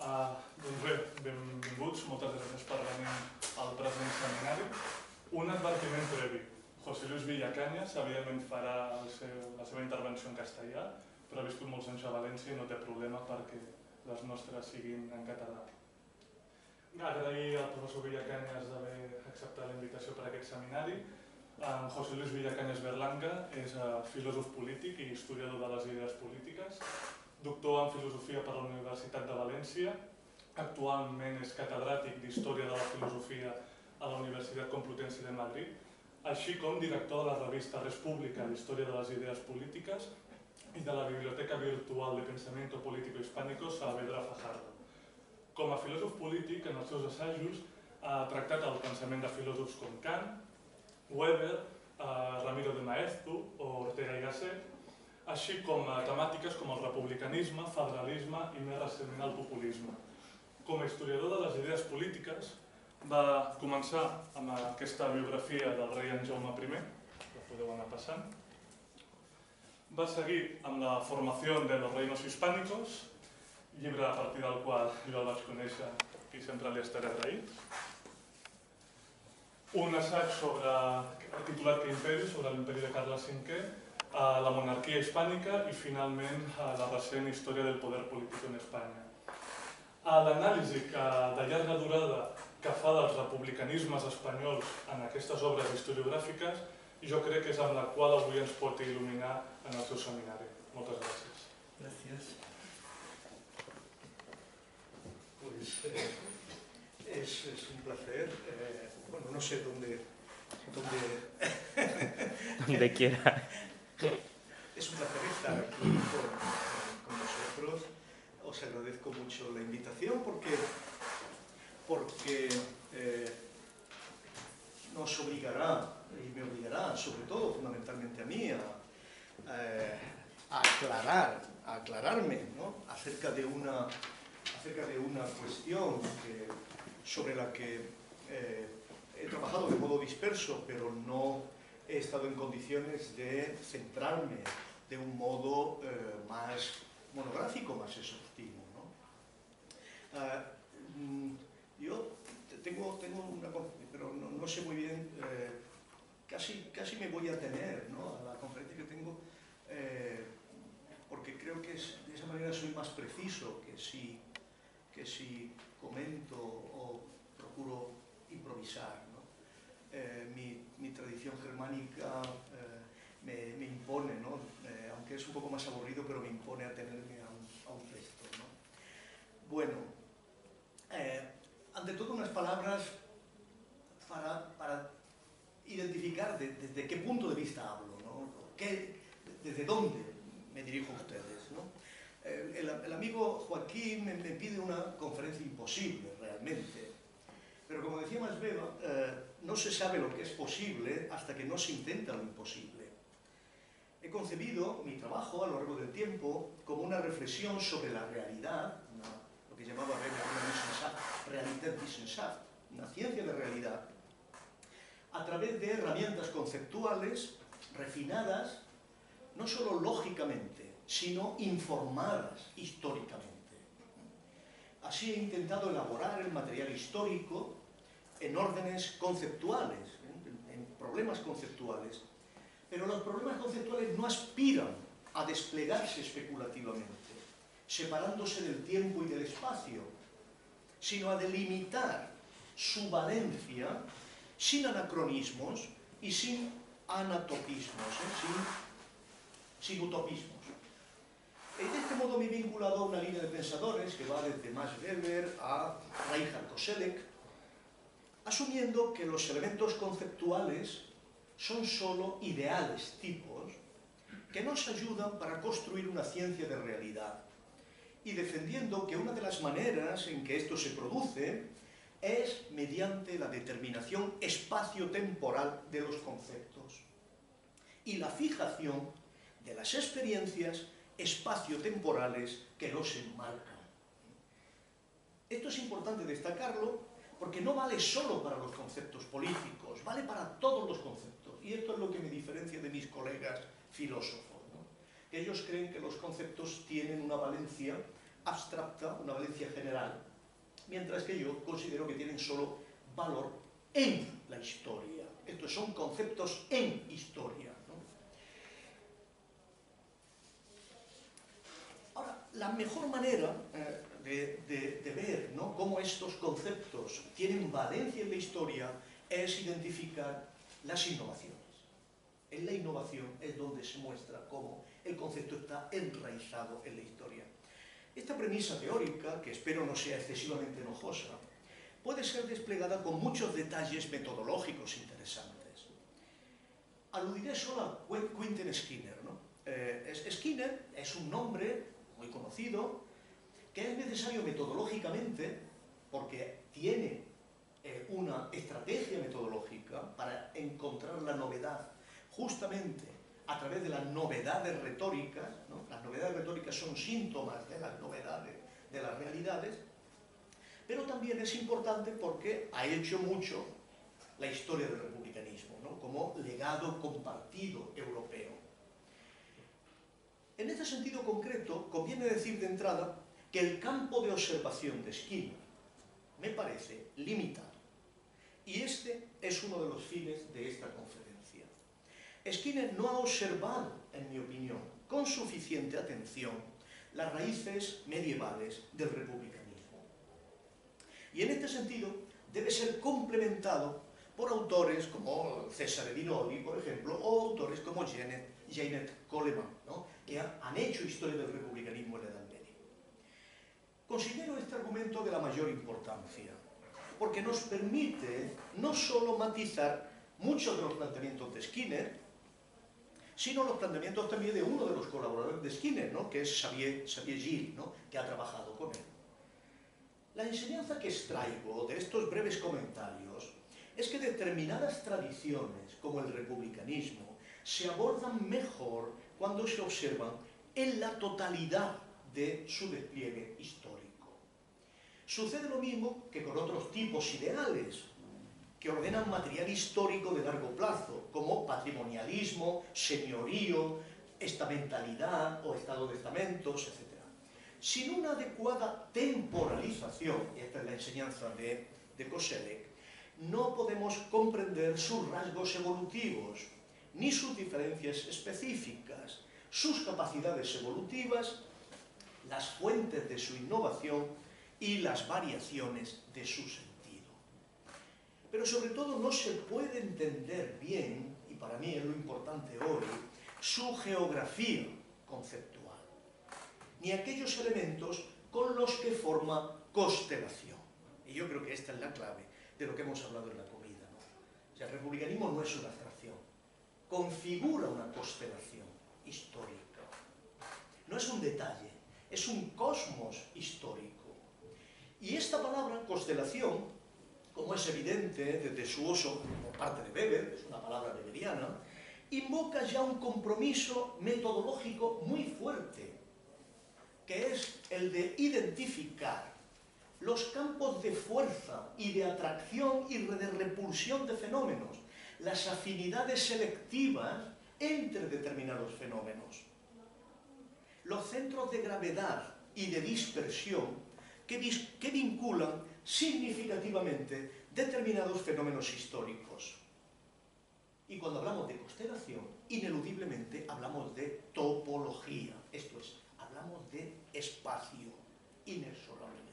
Doncs bé, benvinguts, moltes gràcies per venir al present seminari. Un advertiment previ. José Luis Villacañas, evidentment farà la seva intervenció en castellà, però ha viscut molts anys a València i no té problema perquè les nostres siguin en català. Agrair al professor Villacañas d'haver acceptat la invitació per a aquest seminari. En José Luis Villacañas Berlanga és filòsof polític i historiador de les idees polítiques, doctor en filosofia per la Universitat de València, actualment és catedràtic d'Història de la Filosofia a la Universitat Complutense de Madrid, així com director de la revista República d'Història de les Idees Polítiques i de la Biblioteca Virtual de Pensamiento Político Hispánico Saavedra Fajardo. Com a filòsof polític, en els seus assajos ha tractat el pensament de filòsofs com Kant, Weber, Ramiro de Maeztu o Ortega y Gasset, així com temàtiques com el republicanisme, federalisme i més recentment el populisme. Com a historiador de les idees polítiques, va començar amb aquesta biografia del rei en Jaume I, la podeu anar passant. Va seguir amb la Formació de los Reinos Hispánicos, llibre a partir del qual jo el vaig conèixer i sempre li estaré agraït. Un assaig titulat Que imperi, sobre l'imperi de Carles V, la monarquia hispànica i finalment la recent història del poder polític en Espanya. L'anàlisi de llarga durada que fa dels republicanismes espanyols en aquestes obres historiogràfiques jo crec que és amb la qual avui ens pot il·luminar en el seu seminari. Moltes gràcies. Gracias. Pues es un placer. Bueno, no sé dónde quiera. Es un placer estar aquí con vosotros. Os agradezco mucho la invitación porque nos obligará, y me obligará, sobre todo, fundamentalmente a mí, a aclararme, ¿no?, acerca de una cuestión sobre la que he trabajado de modo disperso, pero no he estado en condiciones de centrarme de un modo más monográfico, más exhaustivo, ¿no? Yo tengo una... pero no sé muy bien, casi me voy a atener, ¿no?, a la conferencia que tengo, porque creo que de esa manera soy más preciso que si comento o procuro improvisar, ¿no? Mi tradición germánica me impone, ¿no?, aunque es un poco más aburrido, pero me impone atenerme a un texto, ¿no? Bueno, ante todo unas palabras para identificar desde qué punto de vista hablo, ¿no?, desde dónde me dirijo a ustedes, ¿no? El amigo Joaquín me pide una conferencia imposible, realmente, pero como decía Max Weber, no se sabe lo que es posible hasta que no se intenta lo imposible. He concebido mi trabajo a lo largo del tiempo como una reflexión sobre la realidad, lo que llamaba Weber una Realitätswissenschaft, una ciencia de realidad, a través de herramientas conceptuales refinadas, no solo lógicamente, sino informadas históricamente. Así he intentado elaborar el material histórico en órdenes conceptuales, en problemas conceptuales, pero los problemas conceptuales no aspiran a desplegarse especulativamente, separándose del tiempo y del espacio, sino a delimitar su valencia sin anacronismos y sin anatopismos, sin utopismos. Y de este modo me he vinculado a una línea de pensadores que va desde Max Weber a Reinhard Koselleck, asumiendo que los elementos conceptuales son solo ideales tipos que nos ayudan para construir una ciencia de realidad, y defendiendo que una de las maneras en que esto se produce es mediante la determinación espacio-temporal de los conceptos y la fijación de las experiencias espacio-temporales que los enmarcan. Esto es importante destacarlo porque no vale solo para los conceptos políticos, vale para todos los conceptos. Y esto es lo que me diferencia de mis colegas filósofos, ¿no?, que ellos creen que los conceptos tienen una valencia abstracta, una valencia general, mientras que yo considero que tienen solo valor en la historia. Estos son conceptos en historia, ¿no? Ahora, la mejor manera de ver, ¿no?, cómo estos conceptos tienen valencia en la historia es identificar las innovaciones. En la innovación es donde se muestra cómo el concepto está enraizado en la historia. Esta premisa teórica, que espero no sea excesivamente enojosa, puede ser desplegada con muchos detalles metodológicos interesantes. Aludiré solo a Quentin Skinner, ¿no? Skinner es un nombre muy conocido que es necesario metodológicamente porque tiene una estrategia metodológica para encontrar la novedad justamente a través de las novedades retóricas, ¿no? Las novedades retóricas son síntomas de las novedades de las realidades, pero también es importante porque ha hecho mucho la historia del republicanismo, ¿no?, como legado compartido europeo. En este sentido concreto, conviene decir de entrada que el campo de observación de Skinner me parece limitado, y este es uno de los fines de esta conferencia. Skinner no ha observado, en mi opinión, con suficiente atención las raíces medievales del republicanismo. Y en este sentido debe ser complementado por autores como Cesare Di Lodi, por ejemplo, o autores como Janet Coleman, ¿no?, que han hecho historia del republicanismo en la Edad Media. Considero este argumento de la mayor importancia, porque nos permite no solo matizar muchos de los planteamientos de Skinner, sino los planteamientos también de uno de los colaboradores de Skinner, ¿no?, que es Xavier Gilles, ¿no?, que ha trabajado con él. La enseñanza que extraigo de estos breves comentarios es que determinadas tradiciones, como el republicanismo, se abordan mejor cuando se observan en la totalidad de su despliegue histórico. Sucede lo mismo que con otros tipos ideales, que ordenan material histórico de largo plazo, como patrimonialismo, señorío, estamentalidad o estado de estamentos, etc. Sin una adecuada temporalización, y esta es la enseñanza de Koselleck, no podemos comprender sus rasgos evolutivos, ni sus diferencias específicas, sus capacidades evolutivas, las fuentes de su innovación y las variaciones de su sentido. Pero sobre todo no se puede entender bien, y para mí es lo importante hoy, su geografía conceptual, ni aquellos elementos con los que forma constelación. Y yo creo que esta es la clave de lo que hemos hablado en la comida, ¿no? O sea, el republicanismo no es una abstracción, configura una constelación histórica. No es un detalle, es un cosmos histórico. Y esta palabra, constelación, como es evidente desde su uso por parte de Weber, es una palabra weberiana, invoca ya un compromiso metodológico muy fuerte, que es el de identificar los campos de fuerza y de atracción y de repulsión de fenómenos, las afinidades selectivas entre determinados fenómenos, los centros de gravedad y de dispersión que vinculan significativamente determinados fenómenos históricos. Y cuando hablamos de constelación, ineludiblemente hablamos de topología, esto es, hablamos de espacio, inexorablemente.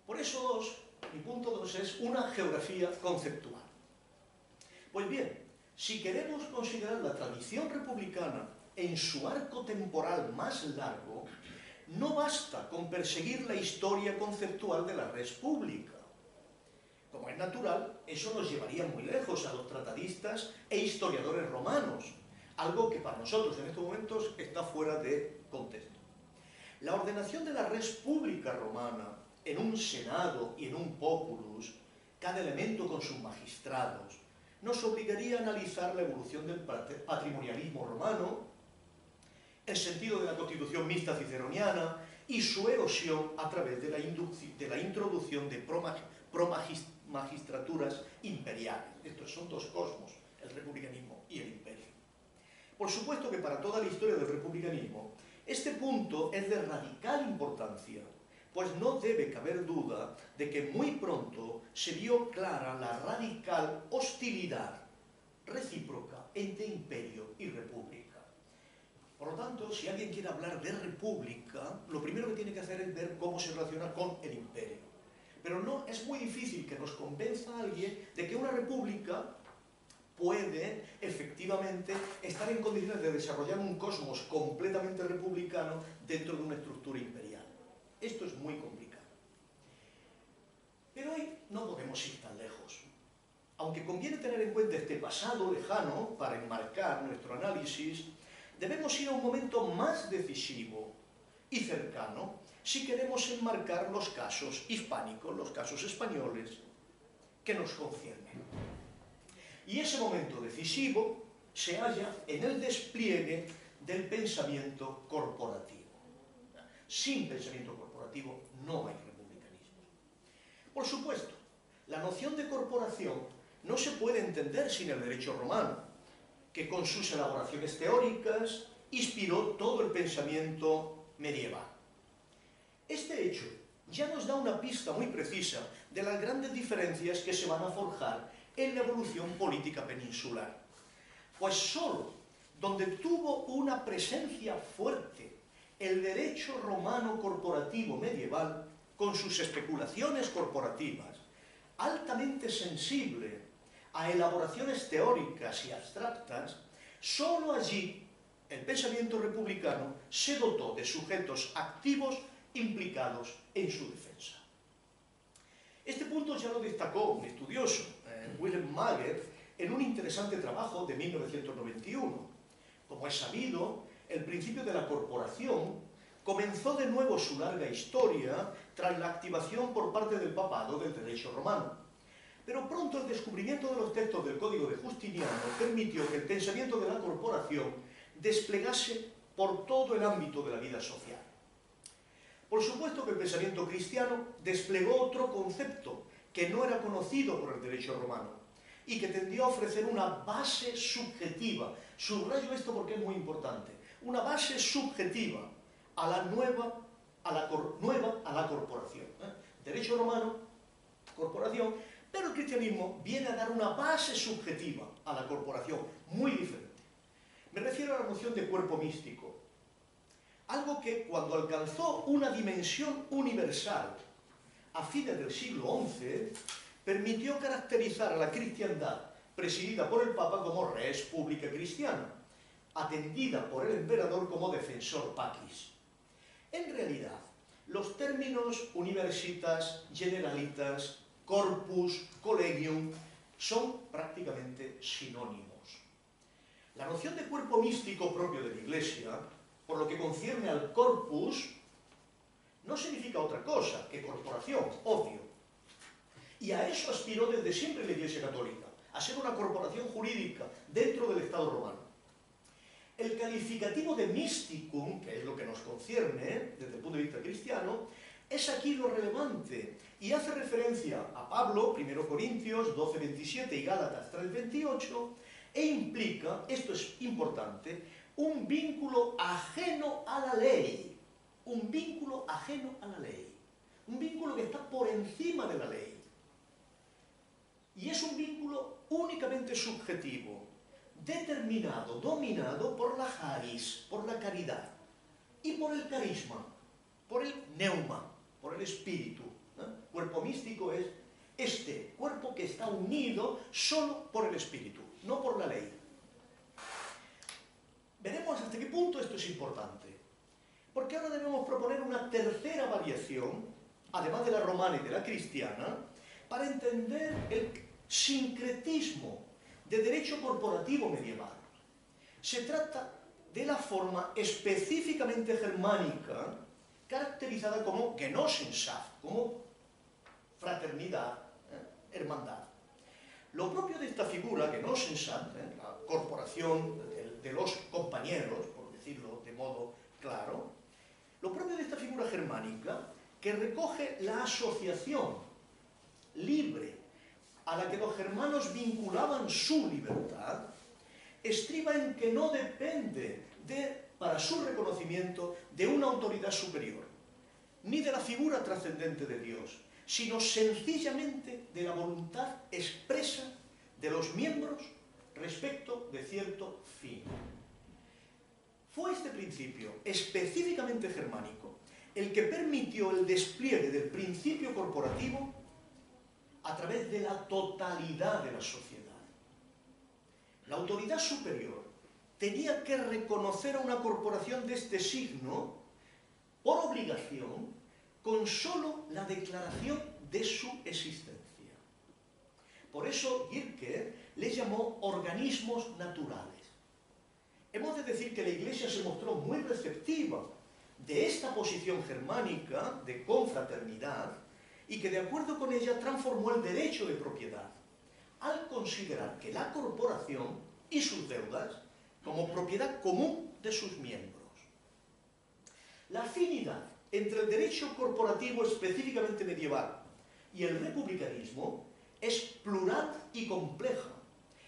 Por eso, mi punto 2 es una geografía conceptual. Pues bien, si queremos considerar la tradición republicana en su arco temporal más largo, no basta con perseguir la historia conceptual de la res pública. Como es natural, eso nos llevaría muy lejos a los tratadistas e historiadores romanos, algo que para nosotros en estos momentos está fuera de contexto. La ordenación de la res pública romana en un senado y en un populus, cada elemento con sus magistrados, nos obligaría a analizar la evolución del patrimonialismo romano, el sentido de la constitución mixta ciceroniana y su erosión a través de la introducción de magistraturas imperiales. Estos son dos cosmos, el republicanismo y el imperio. Por supuesto que para toda la historia del republicanismo, Este punto es de radical importancia, pues no debe caber duda de que muy pronto se vio clara la radical hostilidad recíproca entre imperio y república. Por lo tanto, si alguien quiere hablar de república, lo primero que tiene que hacer es ver cómo se relaciona con el imperio. Pero no, es muy difícil que nos convenza a alguien de que una república puede efectivamente estar en condiciones de desarrollar un cosmos completamente republicano dentro de una estructura imperial. Esto es muy complicado. Pero hoy no podemos ir tan lejos. Aunque conviene tener en cuenta este pasado lejano para enmarcar nuestro análisis, debemos ir a un momento más decisivo y cercano si queremos enmarcar los casos hispánicos, los casos españoles que nos conciernen. Y ese momento decisivo se halla en el despliegue del pensamiento corporativo. Sin pensamiento corporativo no hay republicanismo. Por supuesto, la noción de corporación no se puede entender sin el derecho romano, que con sus elaboraciones teóricas inspiró todo el pensamiento medieval. Este hecho ya nos da una pista muy precisa de las grandes diferencias que se van a forjar en la evolución política peninsular. Pues solo donde tuvo una presencia fuerte el derecho romano corporativo medieval, con sus especulaciones corporativas, altamente sensible a elaboraciones teóricas y abstractas, solo allí el pensamiento republicano se dotó de sujetos activos implicados en su defensa. Este punto ya lo destacó un estudioso, Wilhelm Mager, en un interesante trabajo de 1991. Como es sabido, el principio de la corporación comenzó de nuevo su larga historia tras la activación por parte del papado del derecho romano. Pero pronto el descubrimiento de los textos del Código de Justiniano permitió que el pensamiento de la corporación desplegase por todo el ámbito de la vida social. Por supuesto que el pensamiento cristiano desplegó otro concepto que no era conocido por el derecho romano y que tendió a ofrecer una base subjetiva. Subrayo esto porque es muy importante. Una base subjetiva a la corporación. Derecho romano, corporación, pero el cristianismo viene a dar una base subjetiva a la corporación, muy diferente. Me refiero a la noción de cuerpo místico. Algo que cuando alcanzó una dimensión universal a fines del siglo XI, permitió caracterizar a la cristiandad presidida por el Papa como res publica cristiana, atendida por el emperador como defensor pacis. En realidad, los términos universitas, generalitas, corpus, collegium, son prácticamente sinónimos. La noción de cuerpo místico propio de la Iglesia, por lo que concierne al corpus, no significa otra cosa que corporación, obvio. Y a eso aspiró desde siempre la Iglesia Católica, a ser una corporación jurídica dentro del Estado romano. El calificativo de mysticum, que es lo que nos concierne desde el punto de vista cristiano, es aquí lo relevante y hace referencia a Pablo, 1 Corintios 12:27 y Gálatas 3:28, e implica, esto es importante, un vínculo ajeno a la ley. Un vínculo ajeno a la ley. Un vínculo que está por encima de la ley. Y es un vínculo únicamente subjetivo, determinado, dominado por la charis, por la caridad, y por el carisma, por el neuma, por el espíritu. Cuerpo místico es este cuerpo que está unido solo por el espíritu, no por la ley. Veremos hasta qué punto esto es importante, porque ahora debemos proponer una tercera variación, además de la romana y de la cristiana, para entender el sincretismo de derecho corporativo medieval. Se trata de la forma específicamente germánica, caracterizada como Genossenschaft, como fraternidad, hermandad. Lo propio de esta figura, Genossenschaft, la corporación de los compañeros, por decirlo de modo claro, lo propio de esta figura germánica, que recoge la asociación libre a la que los germanos vinculaban su libertad, estriba en que no depende de para su reconocimiento de una autoridad superior, ni de la figura trascendente de Dios, sino sencillamente de la voluntad expresa de los miembros respecto de cierto fin. Fue este principio, específicamente germánico, el que permitió el despliegue del principio corporativo a través de la totalidad de la sociedad. La autoridad superior tenía que reconocer a una corporación de este signo por obligación con solo la declaración de su existencia. Por eso Gierke les llamó organismos naturales. Hemos de decir que la Iglesia se mostró muy receptiva de esta posición germánica de confraternidad y que de acuerdo con ella transformó el derecho de propiedad al considerar que la corporación y sus deudas como propiedad común de sus miembros. La afinidad entre el derecho corporativo específicamente medieval y el republicanismo es plural y compleja,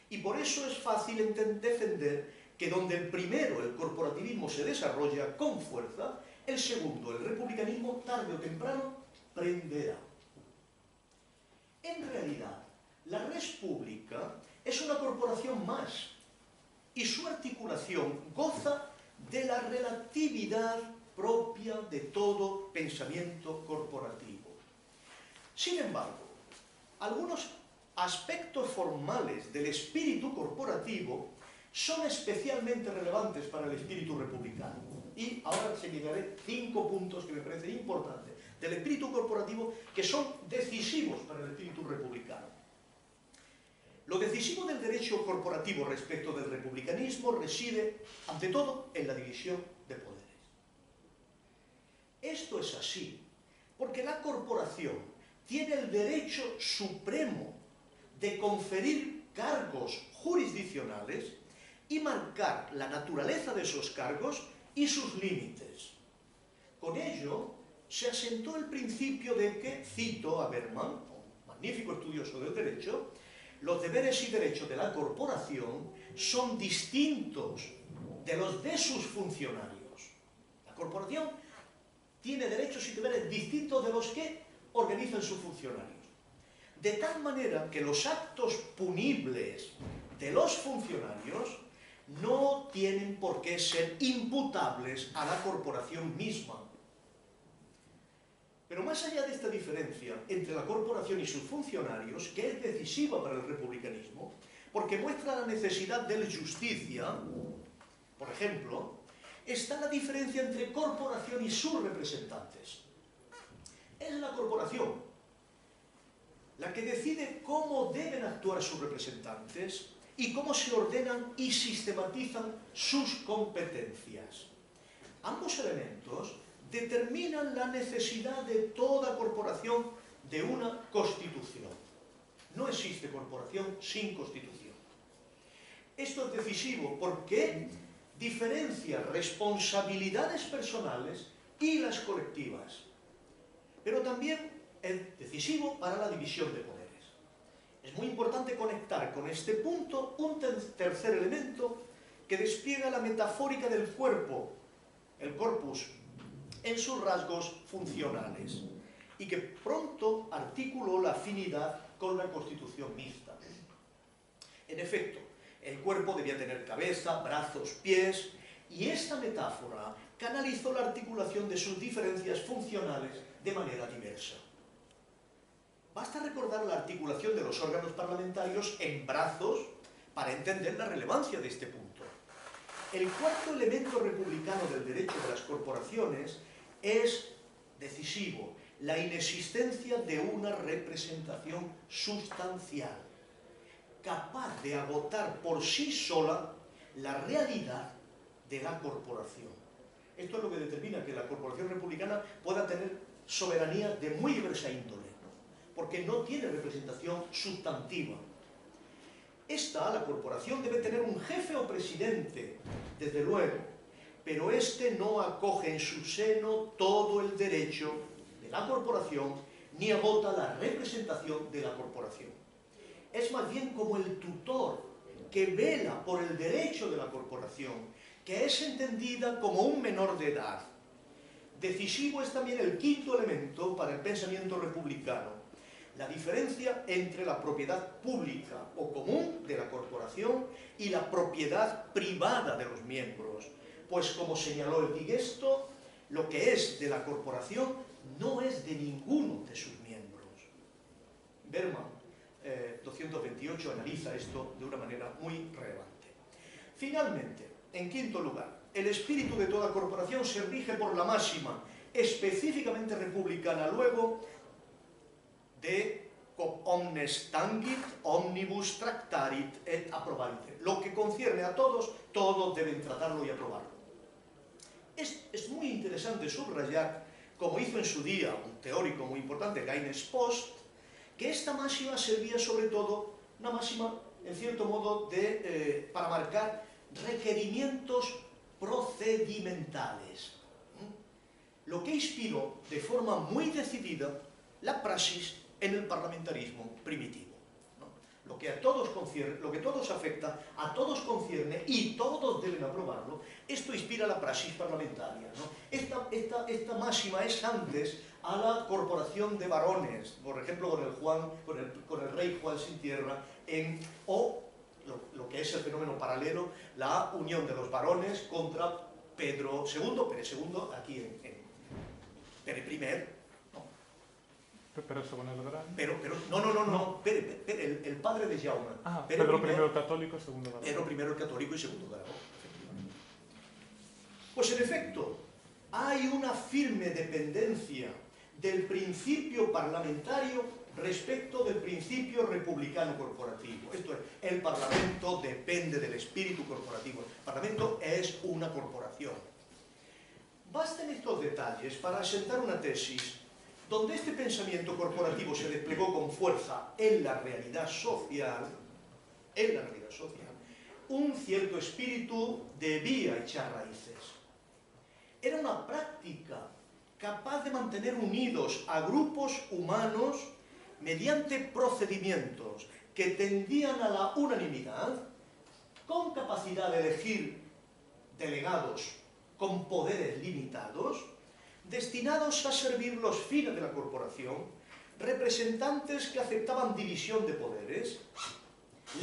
y por eso es fácil defender que donde el primero, el corporativismo, se desarrolla con fuerza, el segundo, el republicanismo, tarde o temprano, prenderá. En realidad, la res publica es una corporación más, y su articulación goza de la relatividad propia de todo pensamiento corporativo. Sin embargo, algunos aspectos formales del espíritu corporativo son especialmente relevantes para el espíritu republicano. Y ahora señalaré 5 puntos que me parecen importantes del espíritu corporativo que son decisivos para el espíritu republicano. Lo decisivo del derecho corporativo respecto del republicanismo reside, ante todo, en la división de poderes. Esto es así porque la corporación tiene el derecho supremo de conferir cargos jurisdiccionales y marcar la naturaleza de esos cargos y sus límites. Con ello, se asentó el principio de que, cito a Berman, un magnífico estudioso del derecho, los deberes y derechos de la corporación son distintos de los de sus funcionarios. La corporación tiene derechos y deberes distintos de los que organizan sus funcionarios. De tal manera que los actos punibles de los funcionarios no tienen por qué ser imputables a la corporación misma. Pero más allá de esta diferencia entre la corporación y sus funcionarios, que es decisiva para el republicanismo, porque muestra la necesidad de la justicia, por ejemplo, está la diferencia entre corporación y sus representantes. Es la corporación la que decide cómo deben actuar sus representantes y cómo se ordenan y sistematizan sus competencias. Ambos elementos determinan la necesidad de toda corporación de una constitución. No existe corporación sin constitución. Esto es decisivo porque diferencia responsabilidades personales y las colectivas, pero también es decisivo para la división de poderes. Es muy importante conectar con este punto un tercer elemento que despliega la metafórica del cuerpo, el corpus, en sus rasgos funcionales, y que pronto articuló la afinidad con la constitución mixta. En efecto, el cuerpo debía tener cabeza, brazos, pies, y esta metáfora canalizó la articulación de sus diferencias funcionales de manera diversa. Basta recordar la articulación de los órganos parlamentarios en brazos para entender la relevancia de este punto. El cuarto elemento republicano del derecho de las corporaciones es decisivo, la inexistencia de una representación sustancial, capaz de agotar por sí sola la realidad de la corporación. Esto es lo que determina que la corporación republicana pueda tener soberanía de muy diversa índole, porque no tiene representación sustantiva. La corporación debe tener un jefe o presidente, desde luego, pero este no acoge en su seno todo el derecho de la corporación ni agota la representación de la corporación. Es más bien como el tutor que vela por el derecho de la corporación, que es entendida como un menor de edad. Decisivo es también el quinto elemento para el pensamiento republicano, la diferencia entre la propiedad pública o común de la corporación y la propiedad privada de los miembros, pues como señaló el Digesto, lo que es de la corporación no es de ninguno de sus miembros. Berman, 228, analiza esto de una manera muy relevante. Finalmente, en quinto lugar, el espíritu de toda corporación se rige por la máxima específicamente republicana, luego, de "Cob omnes tangit, omnibus tractarit et approbarit". Lo que concierne a todos, todos deben tratarlo y aprobarlo. Es muy interesante subrayar, como hizo en su día un teórico muy importante, Gaines Post, que esta máxima servía sobre todo, una máxima, en cierto modo, para marcar requerimientos procedimentales, lo que inspiró de forma muy decidida la praxis en el parlamentarismo primitivo, ¿no? Lo que a todos concierne, lo que a todos afecta, a todos concierne y todos deben aprobarlo. Esto inspira la praxis parlamentaria, ¿no? Esta máxima es antes a la corporación de varones, por ejemplo con el rey Juan sin tierra, o lo que es el fenómeno paralelo, la unión de los varones contra Pedro II, aquí en Pere I, no. Pero según el Gran. No, el padre de Jaume. Pedro I el católico, segundo Garón. Pedro I el católico y segundo Garón. Pues en efecto, hay una firme dependencia del principio parlamentario respecto del principio republicano corporativo. Esto es, el Parlamento depende del espíritu corporativo. El Parlamento es una corporación. Bastan estos detalles para asentar una tesis donde este pensamiento corporativo se desplegó con fuerza en la realidad social, un cierto espíritu debía echar raíces. Era una práctica capaz de mantener unidos a grupos humanos mediante procedimientos que tendían a la unanimidad, con capacidad de elegir delegados con poderes limitados, destinados a servir los fines de la corporación, representantes que aceptaban división de poderes,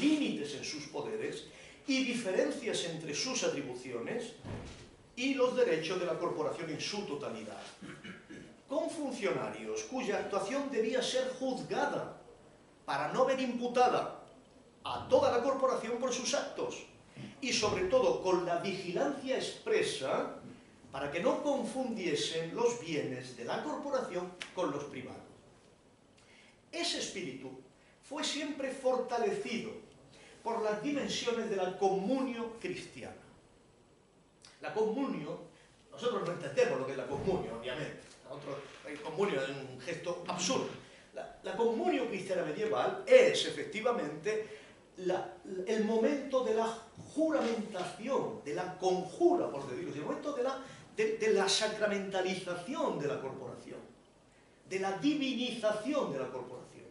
límites en sus poderes y diferencias entre sus atribuciones y los derechos de la corporación en su totalidad, con funcionarios cuya actuación debía ser juzgada para no ver imputada a toda la corporación por sus actos, y sobre todo con la vigilancia expresa para que no confundiesen los bienes de la corporación con los privados. Ese espíritu fue siempre fortalecido por las dimensiones de la comunio cristiana. La comunio, nosotros no entendemos lo que es la comunio, obviamente. El comunio es un gesto absurdo. La comunio cristiana medieval es efectivamente el momento de la juramentación, de la conjura, por decirlo así, el momento de la sacramentalización de la corporación, de la divinización de la corporación.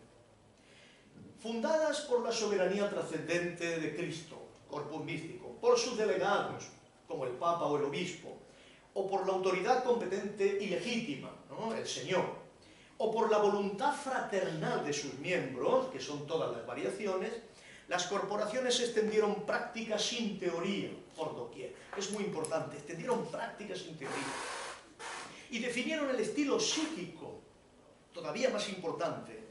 Fundadas por la soberanía trascendente de Cristo, corpus místico, por sus delegados, como el Papa o el Obispo, o por la autoridad competente y legítima, ¿no? El Señor, o por la voluntad fraternal de sus miembros, que son todas las variaciones, las corporaciones extendieron prácticas sin teoría por doquier. Es muy importante, extendieron prácticas sin teoría. Y definieron el estilo psíquico, todavía más importante,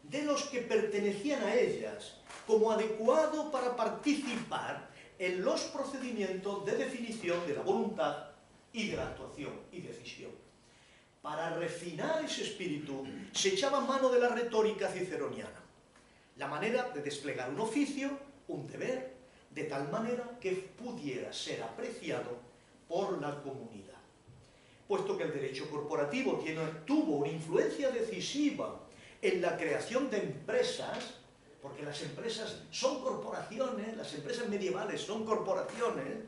de los que pertenecían a ellas, como adecuado para participar en los procedimientos de definición de la voluntad y de la actuación y decisión. Para refinar ese espíritu se echaba mano de la retórica ciceroniana, la manera de desplegar un oficio, un deber, de tal manera que pudiera ser apreciado por la comunidad. Puesto que el derecho corporativo tuvo una influencia decisiva en la creación de empresas, porque las empresas son corporaciones, las empresas medievales son corporaciones,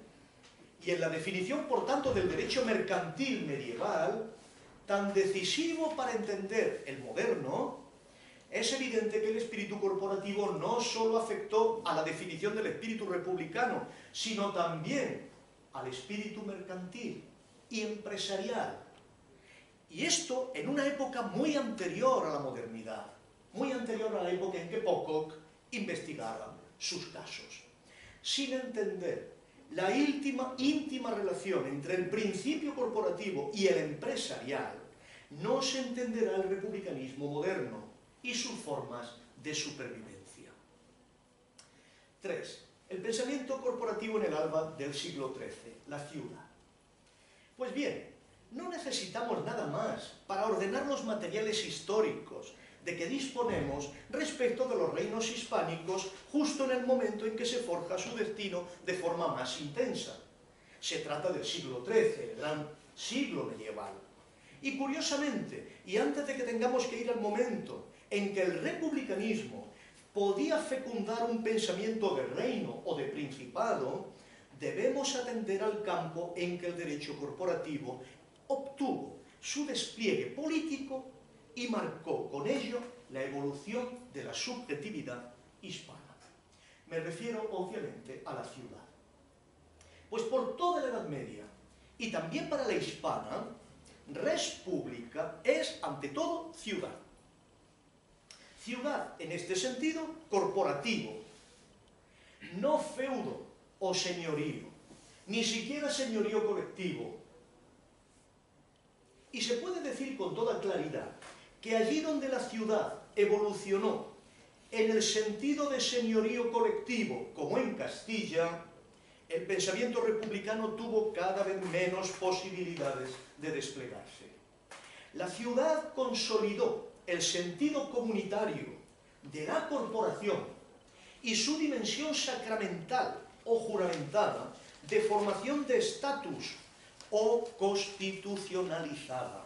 y en la definición, por tanto, del derecho mercantil medieval, tan decisivo para entender el moderno, es evidente que el espíritu corporativo no solo afectó a la definición del espíritu republicano, sino también al espíritu mercantil y empresarial. Y esto en una época muy anterior a la modernidad, muy anterior a la época en que Pocock investigaba sus casos. Sin entender la íntima relación entre el principio corporativo y el empresarial, no se entenderá el republicanismo moderno y sus formas de supervivencia. 3. El pensamiento corporativo en el alba del siglo XIII, la ciudad. Pues bien, no necesitamos nada más para ordenar los materiales históricos de que disponemos respecto de los reinos hispánicos justo en el momento en que se forja su destino de forma más intensa. Se trata del siglo XIII, el gran siglo medieval. Y curiosamente, y antes de que tengamos que ir al momento en que el republicanismo podía fecundar un pensamiento de reino o de principado, debemos atender al campo en que el derecho corporativo obtuvo su despliegue político y marcó con ello la evolución de la subjetividad hispana. Me refiero obviamente a la ciudad. Pues por toda la Edad Media y también para la hispana, res publica es ante todo ciudad. Ciudad en este sentido corporativo, no feudo o señorío, ni siquiera señorío colectivo. Y se puede decir con toda claridad que allí donde la ciudad evolucionó en el sentido de señorío colectivo, como en Castilla, el pensamiento republicano tuvo cada vez menos posibilidades de desplegarse. La ciudad consolidó el sentido comunitario de la corporación y su dimensión sacramental o juramentada de formación de estatus o constitucionalizada.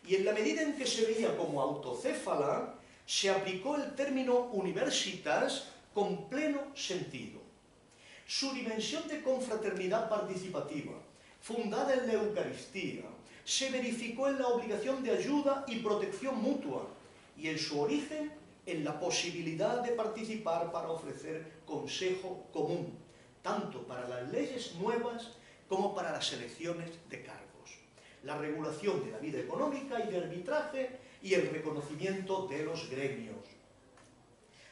Y en la medida en que se veía como autocéfala, se aplicó el término universitas con pleno sentido. Su dimensión de confraternidad participativa, fundada en la Eucaristía, se verificó en la obligación de ayuda y protección mutua, y en su origen en la posibilidad de participar para ofrecer consejo común, tanto para las leyes nuevas como para las elecciones de cargos, la regulación de la vida económica y de arbitraje y el reconocimiento de los gremios.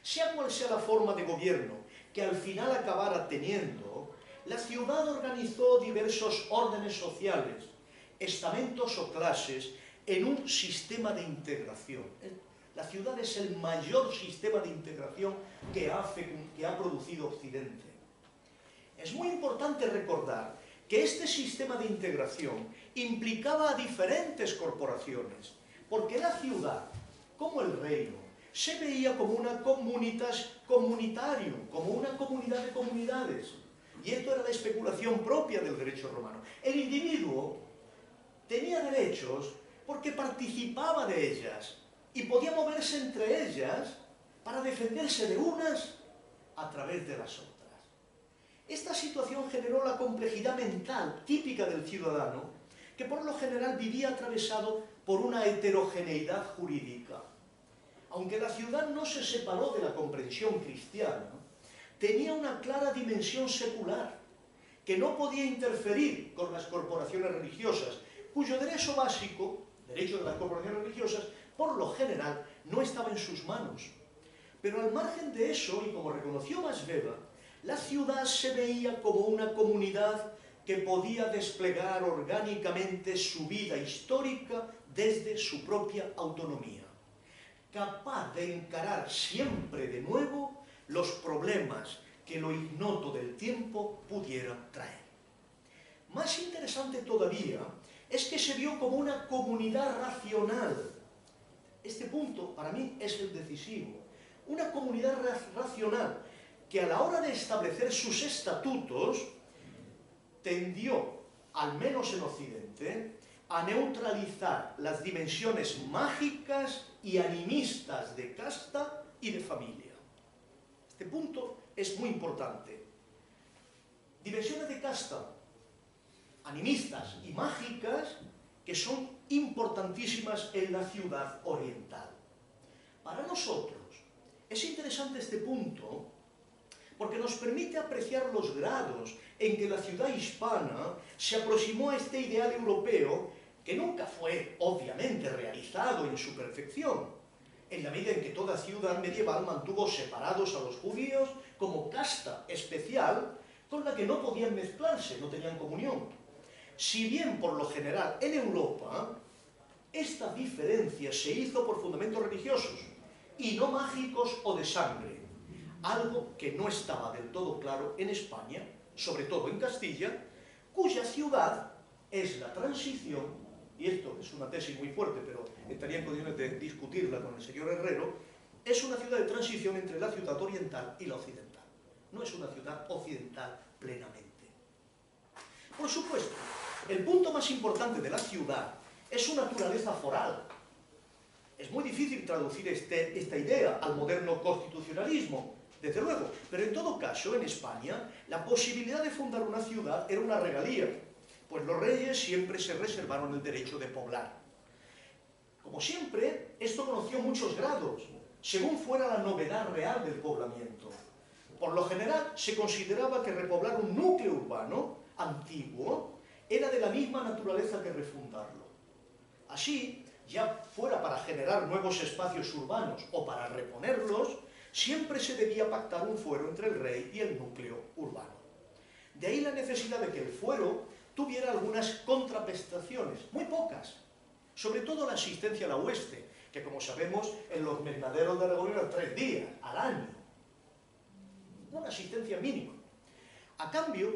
Sea cual sea la forma de gobierno que al final acabara teniendo, la ciudad organizó diversos órdenes sociales, estamentos o clases en un sistema de integración. La ciudad es el mayor sistema de integración que ha producido Occidente. Es muy importante recordar que este sistema de integración implicaba a diferentes corporaciones, porque la ciudad, como el reino, se veía como una communitas communitarium, como una comunidad de comunidades. Y esto era la especulación propia del derecho romano. El individuo tenía derechos porque participaba de ellas y podía moverse entre ellas para defenderse de unas a través de las otras. Esta situación generó la complejidad mental típica del ciudadano, que por lo general vivía atravesado por una heterogeneidad jurídica. Aunque la ciudad no se separó de la comprensión cristiana, tenía una clara dimensión secular, que no podía interferir con las corporaciones religiosas, cuyo derecho básico, derecho de las corporaciones religiosas, por lo general no estaba en sus manos. Pero al margen de eso, y como reconoció Max Weber, la ciudad se veía como una comunidad que podía desplegar orgánicamente su vida histórica desde su propia autonomía, capaz de encarar siempre de nuevo los problemas que lo ignoto del tiempo pudiera traer. Más interesante todavía es que se vio como una comunidad racional. Este punto para mí es el decisivo. Una comunidad racional que a la hora de establecer sus estatutos tendió, al menos en Occidente, a neutralizar las dimensiones mágicas y animistas de casta y de familia. Este punto es muy importante. Dimensiones de casta, animistas y mágicas, que son importantísimas en la ciudad oriental. Para nosotros es interesante este punto porque nos permite apreciar los grados en que la ciudad hispana se aproximó a este ideal europeo que nunca fue, obviamente, realizado en su perfección, en la medida en que toda ciudad medieval mantuvo separados a los judíos como casta especial con la que no podían mezclarse, no tenían comunión. Si bien, por lo general, en Europa, esta diferencia se hizo por fundamentos religiosos y no mágicos o de sangre, algo que no estaba del todo claro en España, sobre todo en Castilla, cuya ciudad es la transición, y esto es una tesis muy fuerte, pero estaría en condiciones de discutirla con el señor Herrero, es una ciudad de transición entre la ciudad oriental y la occidental. No es una ciudad occidental plenamente. Por supuesto, el punto más importante de la ciudad es su naturaleza foral. Es muy difícil traducir esta idea al moderno constitucionalismo, desde luego, pero en todo caso, en España, la posibilidad de fundar una ciudad era una regalía, pues los reyes siempre se reservaron el derecho de poblar. Como siempre, esto conoció muchos grados, según fuera la novedad real del poblamiento. Por lo general, se consideraba que repoblar un núcleo urbano antiguo era de la misma naturaleza que refundarlo. Así, ya fuera para generar nuevos espacios urbanos o para reponerlos, siempre se debía pactar un fuero entre el rey y el núcleo urbano. De ahí la necesidad de que el fuero tuviera algunas contraprestaciones, muy pocas, sobre todo la asistencia a la hueste, que como sabemos en los mercaderos de Aragón eran 3 días al año. Una asistencia mínima. A cambio,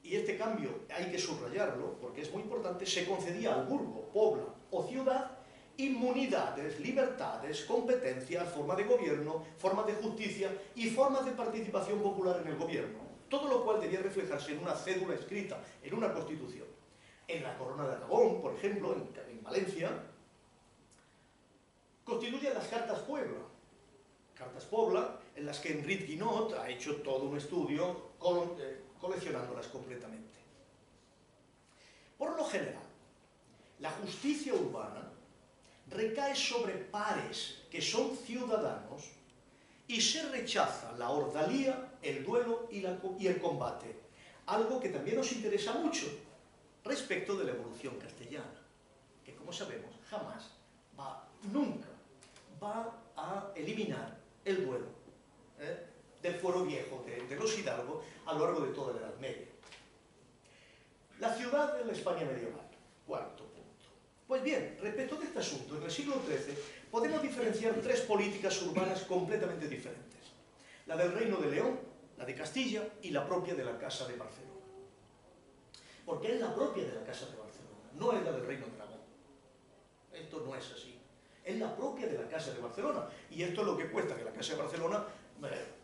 y este cambio hay que subrayarlo porque es muy importante, se concedía al burgo, pobla o ciudad inmunidades, libertades, competencias, forma de gobierno, formas de justicia y formas de participación popular en el gobierno. Todo lo cual debía reflejarse en una cédula escrita, en una constitución. En la Corona de Aragón, por ejemplo, en Valencia, constituyen las Cartas Puebla. Cartas Puebla, en las que Enric Guinot ha hecho todo un estudio coleccionándolas completamente. Por lo general, la justicia urbana recae sobre pares que son ciudadanos y se rechaza la ordalía, el duelo y el combate, algo que también nos interesa mucho respecto de la evolución castellana, que como sabemos jamás nunca va a eliminar el duelo del fuero viejo de los hidalgos a lo largo de toda la Edad Media. La ciudad de la España medieval, cuarto punto. Pues bien, respecto de este asunto, en el siglo XIII podemos diferenciar 3 políticas urbanas completamente diferentes. La del Reino de León, la de Castilla y la propia de la Casa de Barcelona. Porque es la propia de la Casa de Barcelona, no es la del Reino de Aragón. Esto no es así. Es la propia de la Casa de Barcelona. Y esto es lo que cuesta que la Casa de Barcelona,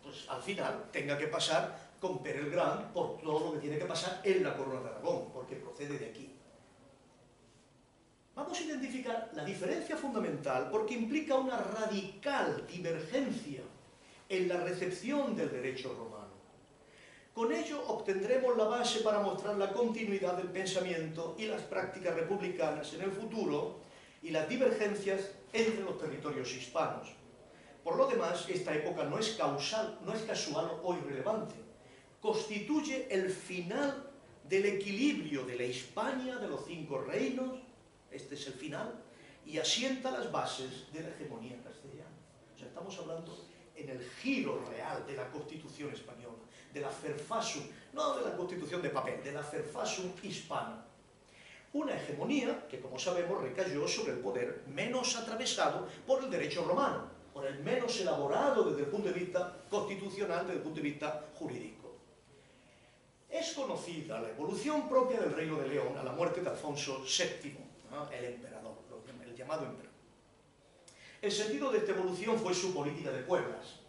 pues al final, tenga que pasar con Pere el Gran por todo lo que tiene que pasar en la Corona de Aragón, porque procede de aquí. Vamos a identificar la diferencia fundamental porque implica una radical divergencia en la recepción del derecho romano. Con ello obtendremos la base para mostrar la continuidad del pensamiento y las prácticas republicanas en el futuro y las divergencias entre los territorios hispanos. Por lo demás, esta época no es casual o irrelevante. Constituye el final del equilibrio de la Hispania de los 5 reinos. Este es el final, y asienta las bases de la hegemonía castellana. O sea, estamos hablando en el giro real de la Constitución española, de la Fairfaxum, no de la Constitución de papel, de la Fairfaxum hispana. Una hegemonía que, como sabemos, recayó sobre el poder menos atravesado por el derecho romano, por el menos elaborado desde el punto de vista constitucional, desde el punto de vista jurídico. Es conocida la evolución propia del Reino de León a la muerte de Alfonso VII, ¿no? El emperador, el llamado emperador. El sentido de esta evolución fue su política de pueblas.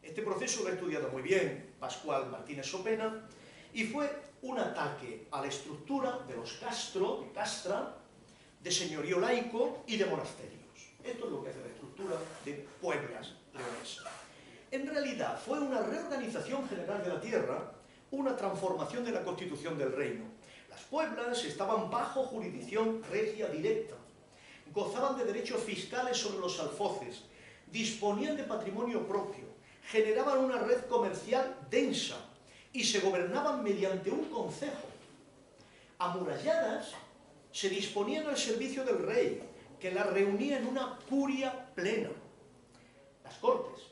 Este proceso lo ha estudiado muy bien Pascual Martínez Sopena y fue un ataque a la estructura de los castro, de castra, de señorío laico y de monasterios. Esto es lo que hace la estructura de pueblas leonesas. En realidad fue una reorganización general de la tierra, una transformación de la constitución del reino. Las pueblas estaban bajo jurisdicción regia directa, gozaban de derechos fiscales sobre los alfoces, disponían de patrimonio propio, generaban una red comercial densa y se gobernaban mediante un concejo. Amuralladas, se disponían al servicio del rey, que las reunía en una curia plena. Las cortes,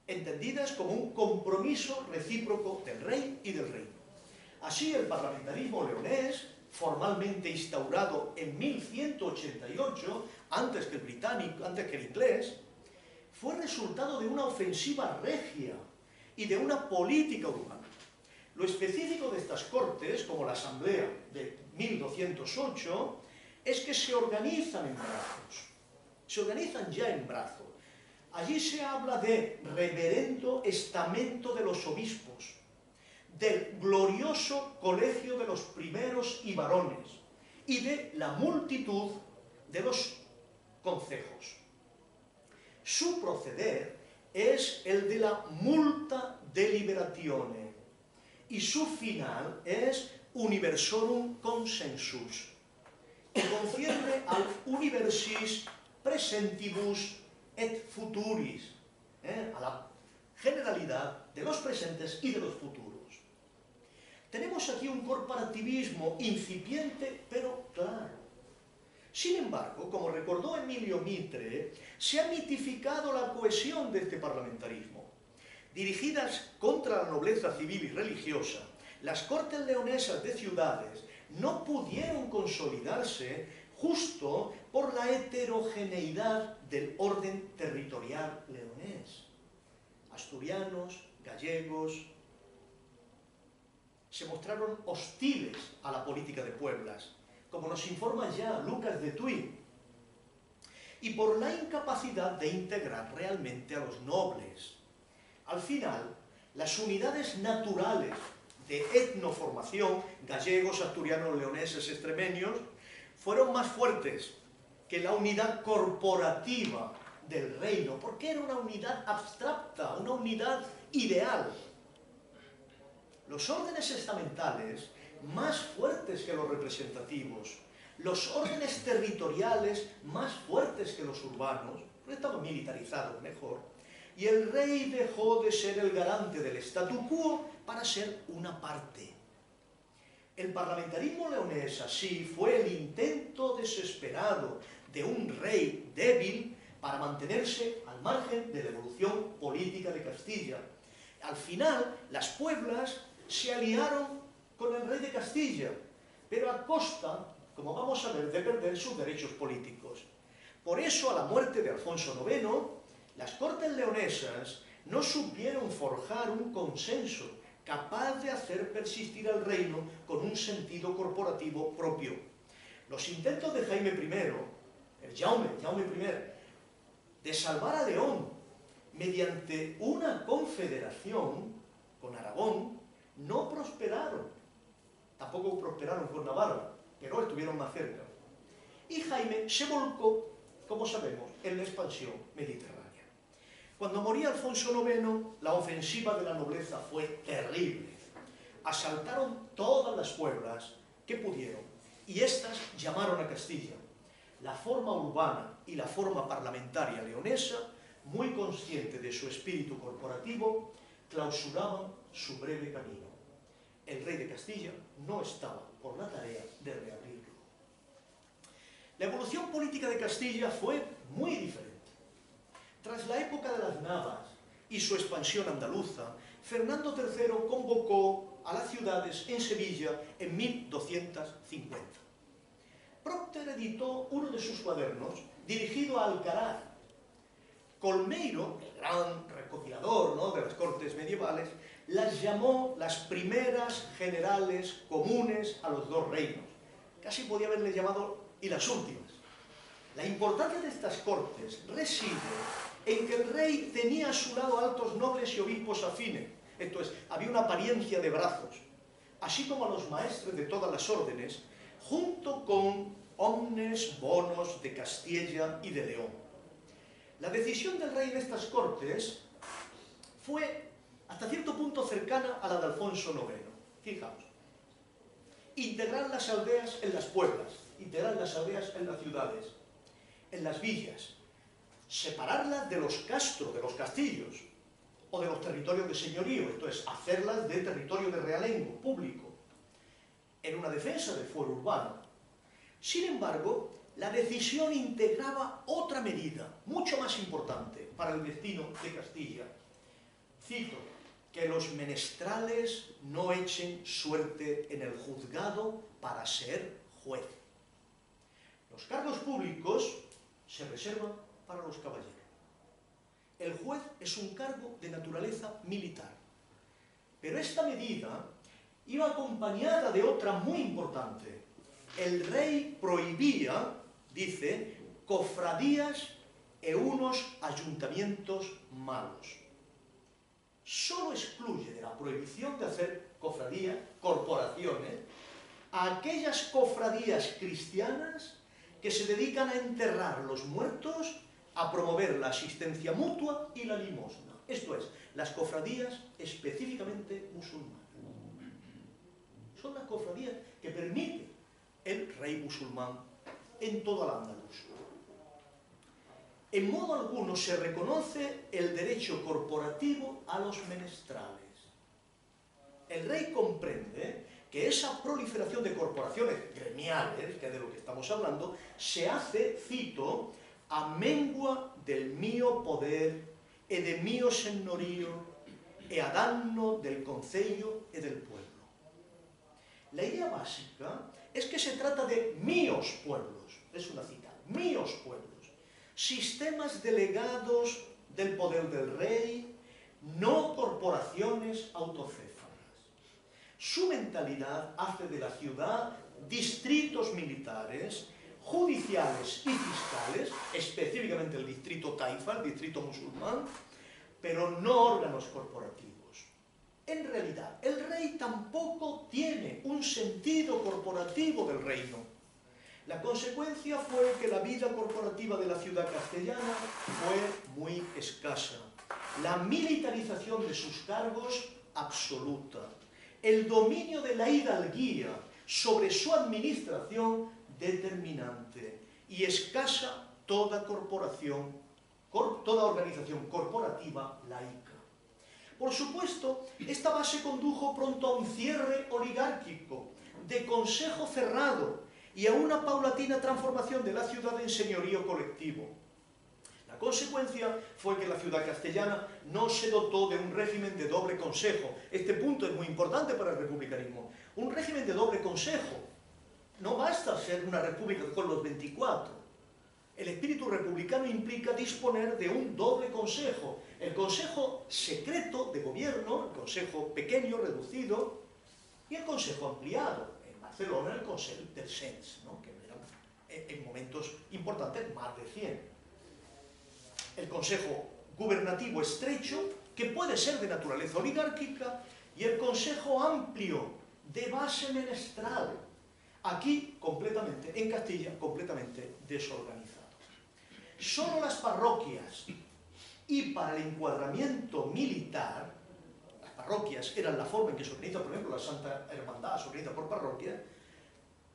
entendidas como un compromiso recíproco del rey y del reino. Así, el parlamentarismo leonés, formalmente instaurado en 1188, antes que el británico, antes que el inglés, fue resultado de una ofensiva regia y de una política urbana. Lo específico de estas cortes, como la Asamblea de 1208, es que se organizan en brazos. Se organizan ya en brazo. Allí se habla de reverendo estamento de los obispos, del glorioso colegio de los primeros y varones y de la multitud de los concejos. Su proceder es el de la multa deliberatione y su final es universorum consensus, que concierne al universis presentibus et futuris, a la generalidad de los presentes y de los futuros. Tenemos aquí un corporativismo incipiente pero claro. Sin embargo, como recordó Emilio Mitre, se ha mitificado la cohesión de este parlamentarismo. Dirigidas contra la nobleza civil y religiosa, las cortes leonesas de ciudades no pudieron consolidarse justo por la heterogeneidad del orden territorial leonés. Asturianos, gallegos, se mostraron hostiles a la política de Pueblas, como nos informa ya Lucas de Tuy, y por la incapacidad de integrar realmente a los nobles. Al final, las unidades naturales de etnoformación, gallegos, asturianos, leoneses, extremeños, fueron más fuertes que la unidad corporativa del reino, porque era una unidad abstracta, una unidad ideal. Los órdenes estamentales, más fuertes que los representativos, los órdenes territoriales, más fuertes que los urbanos, porque estaban militarizados mejor, y el rey dejó de ser el garante del statu quo para ser una parte. El parlamentarismo leonés, así, fue el intento desesperado de un rey débil para mantenerse al margen de la evolución política de Castilla. Al final, las Pueblas se aliaron con el rey de Castilla, pero a costa, como vamos a ver, de perder sus derechos políticos. Por eso, a la muerte de Alfonso IX, las cortes leonesas no supieron forjar un consenso capaz de hacer persistir al reino con un sentido corporativo propio. Los intentos de Jaime I, el Jaume I, de salvar a León mediante una confederación con Aragón, no prosperaron. Tampoco prosperaron con Navarra, pero estuvieron más cerca. Y Jaime se volcó, como sabemos, en la expansión mediterránea. Cuando moría Alfonso IX, la ofensiva de la nobleza fue terrible. Asaltaron todas las pueblas que pudieron, y éstas llamaron a Castilla. La forma urbana y la forma parlamentaria leonesa, muy consciente de su espíritu corporativo, clausuraban su breve camino. El rey de Castilla no estaba por la tarea de reabrirlo. La evolución política de Castilla fue muy diferente. Tras la época de las Navas y su expansión andaluza, Fernando III convocó a las ciudades en Sevilla en 1250. Procter editó uno de sus cuadernos dirigido a Alcaraz. Colmeiro, el gran recopilador, ¿no?, de las cortes medievales, las llamó las primeras generales comunes a los dos reinos. Casi podía haberle llamado y las últimas. La importancia de estas cortes reside en que el rey tenía a su lado altos nobles y obispos afines. Esto es, había una apariencia de brazos, así como a los maestres de todas las órdenes, junto con omnes bonos de Castilla y de León. La decisión del rey en estas cortes fue hasta cierto punto cercana a la de Alfonso IX. Fijaos, integrar las aldeas en las pueblas, integrar las aldeas en las ciudades, en las villas, separarlas de los castros, de los castillos. o de los territorios de señorío, esto es, hacerlas de territorio de realengo público, en una defensa del fuero urbano. Sin embargo, la decisión integraba otra medida, mucho más importante para el destino de Castilla. Cito, que los menestrales no echen suerte en el juzgado para ser juez. Los cargos públicos se reservan para los caballeros. El juez es un cargo de naturaleza militar. Pero esta medida iba acompañada de otra muy importante. El rey prohibía, dice, cofradías e unos ayuntamientos malos. Solo excluye de la prohibición de hacer cofradías, corporaciones, a aquellas cofradías cristianas que se dedican a enterrar los muertos, a promover la asistencia mutua y la limosna. Esto es, las cofradías específicamente musulmanas. Son las cofradías que permite el rey musulmán en toda la Andaluz. En modo alguno se reconoce el derecho corporativo a los menestrales. El rey comprende que esa proliferación de corporaciones gremiales, que es de lo que estamos hablando, se hace, cito, a mengua del mío poder e de mío señorío e a danno del concello e del pueblo. La idea básica es que se trata de míos pueblos, es una cita, míos pueblos, sistemas delegados del poder del rey, no corporaciones autocéfalas. Su mentalidad hace de la ciudad distritos militares, judiciales y fiscales, específicamente el distrito taifa, el distrito musulmán, pero no órganos corporativos. En realidad, el rey tampoco tiene un sentido corporativo del reino. La consecuencia fue que la vida corporativa de la ciudad castellana fue muy escasa. La militarización de sus cargos absoluta. El dominio de la hidalguía sobre su administración determinante. Y escasa toda corporación, toda organización corporativa laica. Por supuesto, esta base condujo pronto a un cierre oligárquico, de consejo cerrado y a una paulatina transformación de la ciudad en señorío colectivo. La consecuencia fue que la ciudad castellana no se dotó de un régimen de doble consejo. Este punto es muy importante para el republicanismo. Un régimen de doble consejo. No basta ser una república con los 24. El espíritu republicano implica disponer de un doble consejo. El consejo secreto de gobierno, el consejo pequeño, reducido, y el consejo ampliado. En Barcelona el consejo del Cens, ¿no? Que eran en momentos importantes más de 100. El consejo gubernativo estrecho, que puede ser de naturaleza oligárquica, y el consejo amplio, de base menestral. Aquí, completamente, en Castilla, completamente desorganizado. Solo las parroquias, y para el encuadramiento militar, las parroquias eran la forma en que se organiza, por ejemplo, la Santa Hermandad se organiza por parroquia,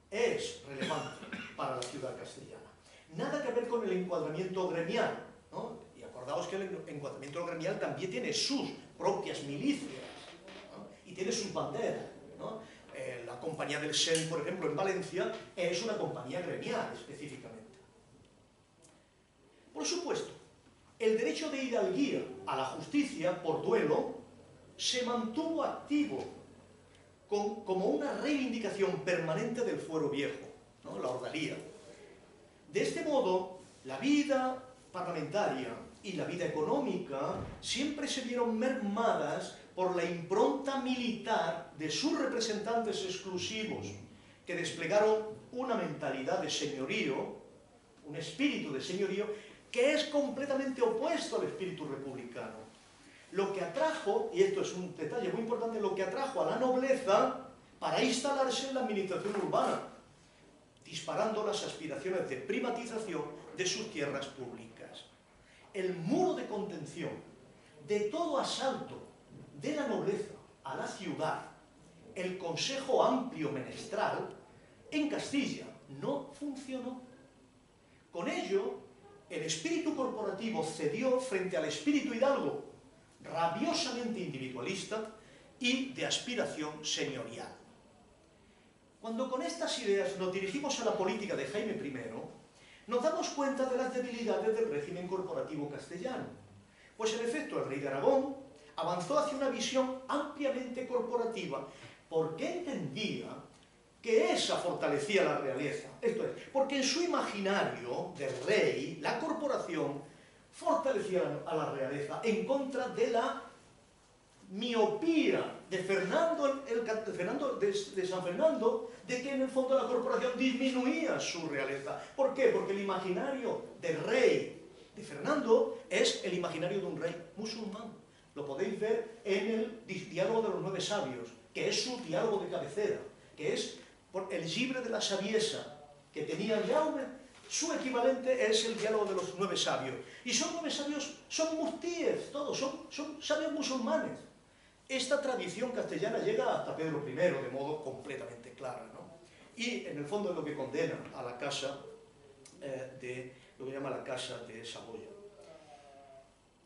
es relevante para la ciudad castellana. Nada que ver con el encuadramiento gremial, ¿no? Y acordaos que el encuadramiento gremial también tiene sus propias milicias, ¿no? Y tiene sus banderas, ¿no? La compañía del Sen, por ejemplo, en Valencia, es una compañía gremial específicamente. Por supuesto, el derecho de hidalguía a la justicia por duelo se mantuvo activo como una reivindicación permanente del fuero viejo, ¿no? La ordalía. De este modo, la vida parlamentaria y la vida económica siempre se vieron mermadas por la impronta militar de sus representantes exclusivos, que desplegaron una mentalidad de señorío, un espíritu de señorío, que es completamente opuesto al espíritu republicano. Lo que atrajo, y esto es un detalle muy importante, lo que atrajo a la nobleza para instalarse en la administración urbana, disparando las aspiraciones de privatización de sus tierras públicas. El muro de contención de todo asalto de la nobleza a la ciudad, el consejo amplio menestral, en Castilla no funcionó. Con ello, el espíritu corporativo cedió frente al espíritu hidalgo rabiosamente individualista y de aspiración señorial. Cuando con estas ideas nos dirigimos a la política de Jaime I, nos damos cuenta de las debilidades del régimen corporativo castellano. Pues en efecto, el rey de Aragón avanzó hacia una visión ampliamente corporativa porque entendía que esa fortalecía la realeza. Esto es, porque en su imaginario del rey, la corporación fortalecía a la realeza en contra de la miopía de de San Fernando, de que en el fondo la corporación disminuía su realeza. ¿Por qué? Porque el imaginario del rey de Fernando es el imaginario de un rey musulmán. Lo podéis ver en el diálogo de los 9 sabios, que es su diálogo de cabecera, que es el Llibre de la Saviesa que tenía Jaume. Su equivalente es el diálogo de los 9 sabios. Y son 9 sabios, son muftíes, todos, son sabios musulmanes. Esta tradición castellana llega hasta Pedro I de modo completamente claro, ¿no? Y en el fondo es lo que condena a la casa lo que llama la casa de Saboya.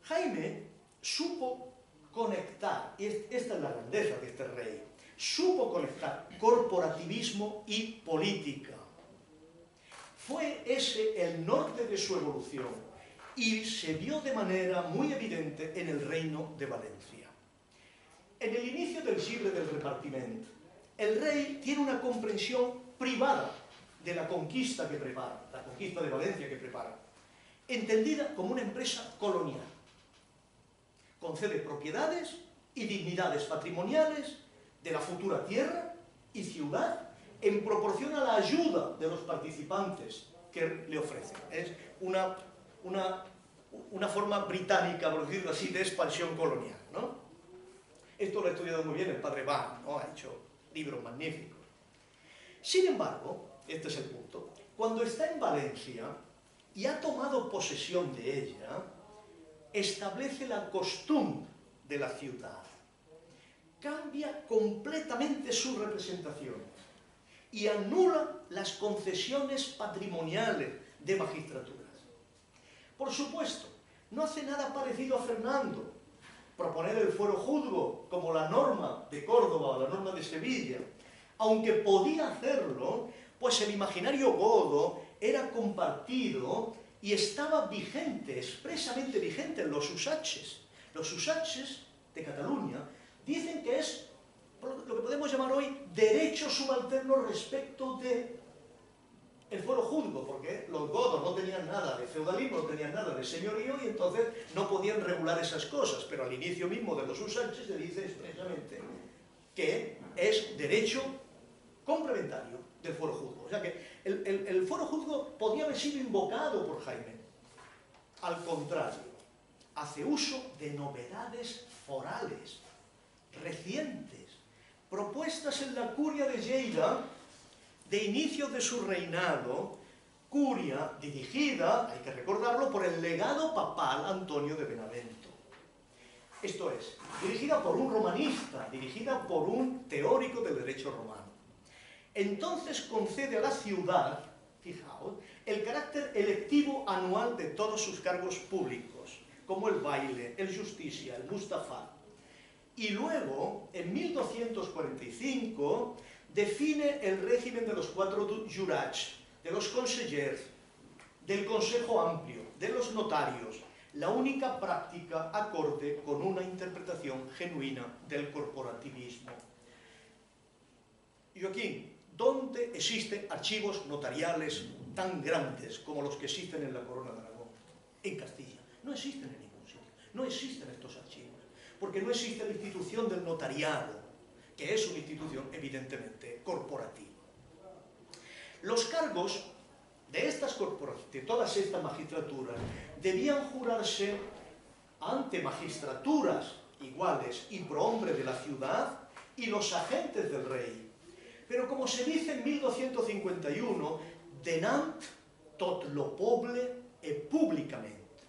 Jaime supo conectar, y esta es la grandeza de este rey, supo conectar corporativismo y política. Fue ese el norte de su evolución y se vio de manera muy evidente en el reino de Valencia. En el inicio del siglo del repartimiento, el rey tiene una comprensión privada de la conquista que prepara, la conquista de Valencia que prepara, entendida como una empresa colonial. Concede propiedades y dignidades patrimoniales de la futura tierra y ciudad en proporción a la ayuda de los participantes que le ofrecen. Es una forma británica, por decirlo así, de expansión colonial, ¿no? Esto lo ha estudiado muy bien el padre Van, ¿no? Ha hecho libros magníficos. Sin embargo, este es el punto, cuando está en Valencia y ha tomado posesión de ella, establece la costumbre de la ciudad. Cambia completamente sus representaciones y anula las concesiones patrimoniales de magistraturas. Por supuesto, no hace nada parecido a Fernando, proponer el fuero juzgo como la norma de Córdoba o la norma de Sevilla, aunque podía hacerlo, pues el imaginario godo era compartido y estaba vigente, expresamente vigente en los usaches. Los usaches de Cataluña dicen que es lo que podemos llamar hoy derecho subalterno respecto de el fuero juzgo, porque los godos no tenían nada de feudalismo, no tenían nada de señorío y entonces no podían regular esas cosas, pero al inicio mismo de los usaches se dice expresamente que es derecho complementario del fuero juzgo. O sea que el fuero juzgo podía haber sido invocado por Jaime. Al contrario, hace uso de novedades forales, recientes, propuestas en la curia de Lleida, de inicios de su reinado, curia dirigida, hay que recordarlo, por el legado papal Antonio de Benavento. Esto es, dirigida por un romanista, dirigida por un teórico del derecho romano. Entonces concede a la ciudad, fijaos, el carácter electivo anual de todos sus cargos públicos, como el baile, el justicia, el Mustafá. Y luego, en 1245, define el régimen de los 4 jurats, de los consellers, del Consejo Amplio, de los notarios, la única práctica acorde con una interpretación genuina del corporativismo. Joaquín, ¿dónde existen archivos notariales tan grandes como los que existen en la Corona de Aragón? En Castilla. No existen en ningún sitio. No existen estos archivos, porque no existe la institución del notariado, que es una institución evidentemente corporativa. Los cargos de todas estas magistraturas debían jurarse ante magistraturas iguales y prohombres de la ciudad y los agentes del rey. Pero como se dice en 1251, denant tot lo poble e públicamente.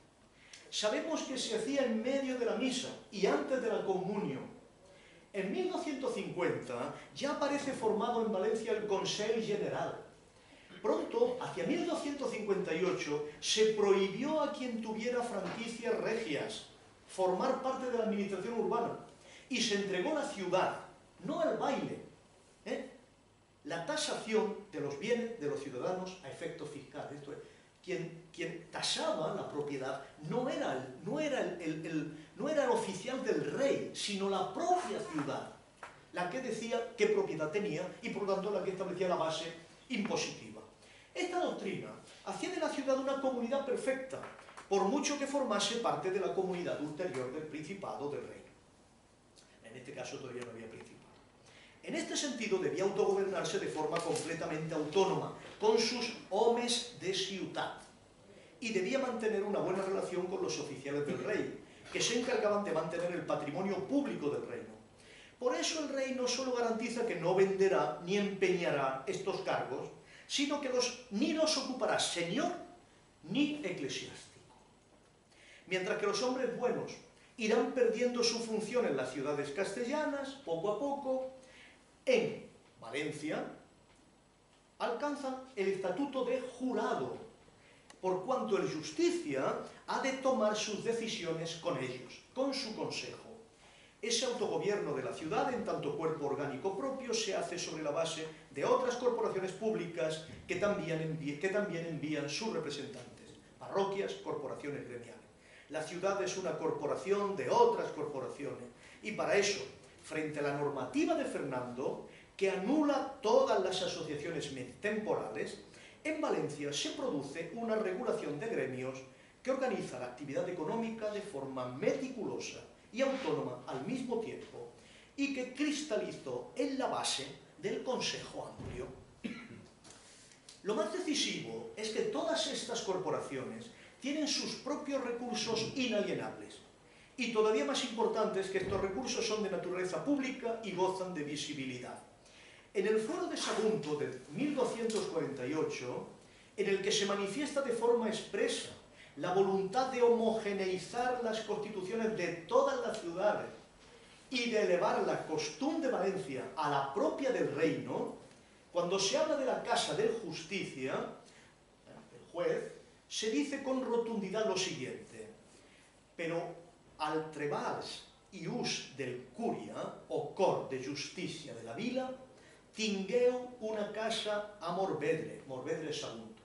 Sabemos que se hacía en medio de la misa y antes de la comunión. En 1250 ya aparece formado en Valencia el Consell General. Pronto, hacia 1258, se prohibió a quien tuviera franquicias regias formar parte de la administración urbana y se entregó la ciudad, no al baile, la tasación de los bienes de los ciudadanos a efectos fiscales. Esto es, quien tasaba la propiedad no era el oficial del rey, sino la propia ciudad, la que decía qué propiedad tenía y por lo tanto la que establecía la base impositiva. Esta doctrina hacía de la ciudad una comunidad perfecta, por mucho que formase parte de la comunidad ulterior del principado del reino. En este caso todavía no había principado. En este sentido debía autogobernarse de forma completamente autónoma, con sus homes de ciudad, y debía mantener una buena relación con los oficiales del rey, que se encargaban de mantener el patrimonio público del reino. Por eso el rey no solo garantiza que no venderá ni empeñará estos cargos, sino que ni los ocupará señor ni eclesiástico. Mientras que los hombres buenos irán perdiendo su función en las ciudades castellanas, poco a poco, en Valencia alcanzan el estatuto de jurado, por cuanto el justicia ha de tomar sus decisiones con ellos, con su consejo. Ese autogobierno de la ciudad, en tanto cuerpo orgánico propio, se hace sobre la base de otras corporaciones públicas que también envían sus representantes, parroquias, corporaciones gremiales. La ciudad es una corporación de otras corporaciones, y para eso, frente a la normativa de Fernando, que anula todas las asociaciones temporales, en Valencia se produce una regulación de gremios que organiza la actividad económica de forma meticulosa y autónoma al mismo tiempo, y que cristalizó en la base del Consejo Amplio. Lo más decisivo es que todas estas corporaciones tienen sus propios recursos inalienables, y todavía más importante es que estos recursos son de naturaleza pública y gozan de visibilidad. En el Fuero de Sagunto de 1248, en el que se manifiesta de forma expresa la voluntad de homogeneizar las constituciones de todas las ciudades y de elevar la costumbre de Valencia a la propia del reino, cuando se habla de la Casa del Justicia, el juez, se dice con rotundidad lo siguiente: però al trebals i ús del cúria o cor de justícia de la vila tingueu una casa a Morvedre, Morvedre Sagunto,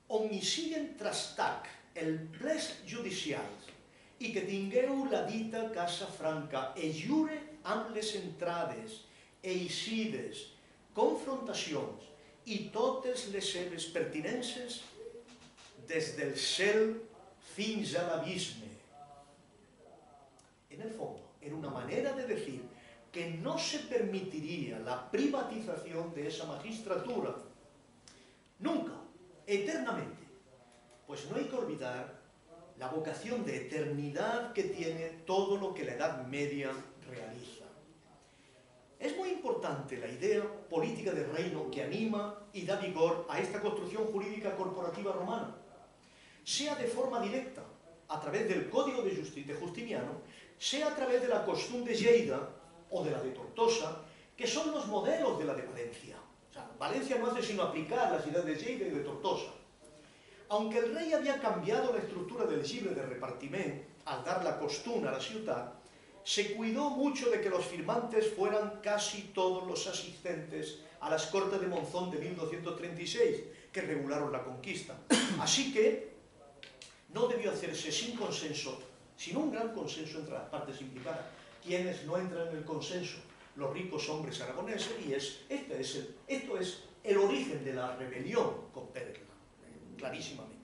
on hi siguen trastac el ples judicials i que tingueu la dita casa franca e jure amb les entrades, eixides, confrontacions i totes les seves pertinences des del cel fins a l'abisme. En el fondo, era una manera de decir que no se permitiría la privatización de esa magistratura. Nunca, eternamente. Pues no hay que olvidar la vocación de eternidad que tiene todo lo que la Edad Media realiza. Es muy importante la idea política del reino que anima y da vigor a esta construcción jurídica corporativa romana, sea de forma directa, a través del Código de Justiniano, sea a través de la costumbre de Lleida o de la de Tortosa, que son los modelos de la de Valencia. O sea, Valencia no hace sino aplicar las ideas de Lleida y de Tortosa. Aunque el rey había cambiado la estructura del llibre de repartiment al dar la costumbre a la ciudad, se cuidó mucho de que los firmantes fueran casi todos los asistentes a las Cortes de Monzón de 1236, que regularon la conquista. Así que no debió hacerse sin consenso, sin un gran consenso entre las partes implicadas. Quienes no entran en el consenso, los ricos hombres aragoneses, y esto es el origen de la rebelión con Pérez, clarísimamente.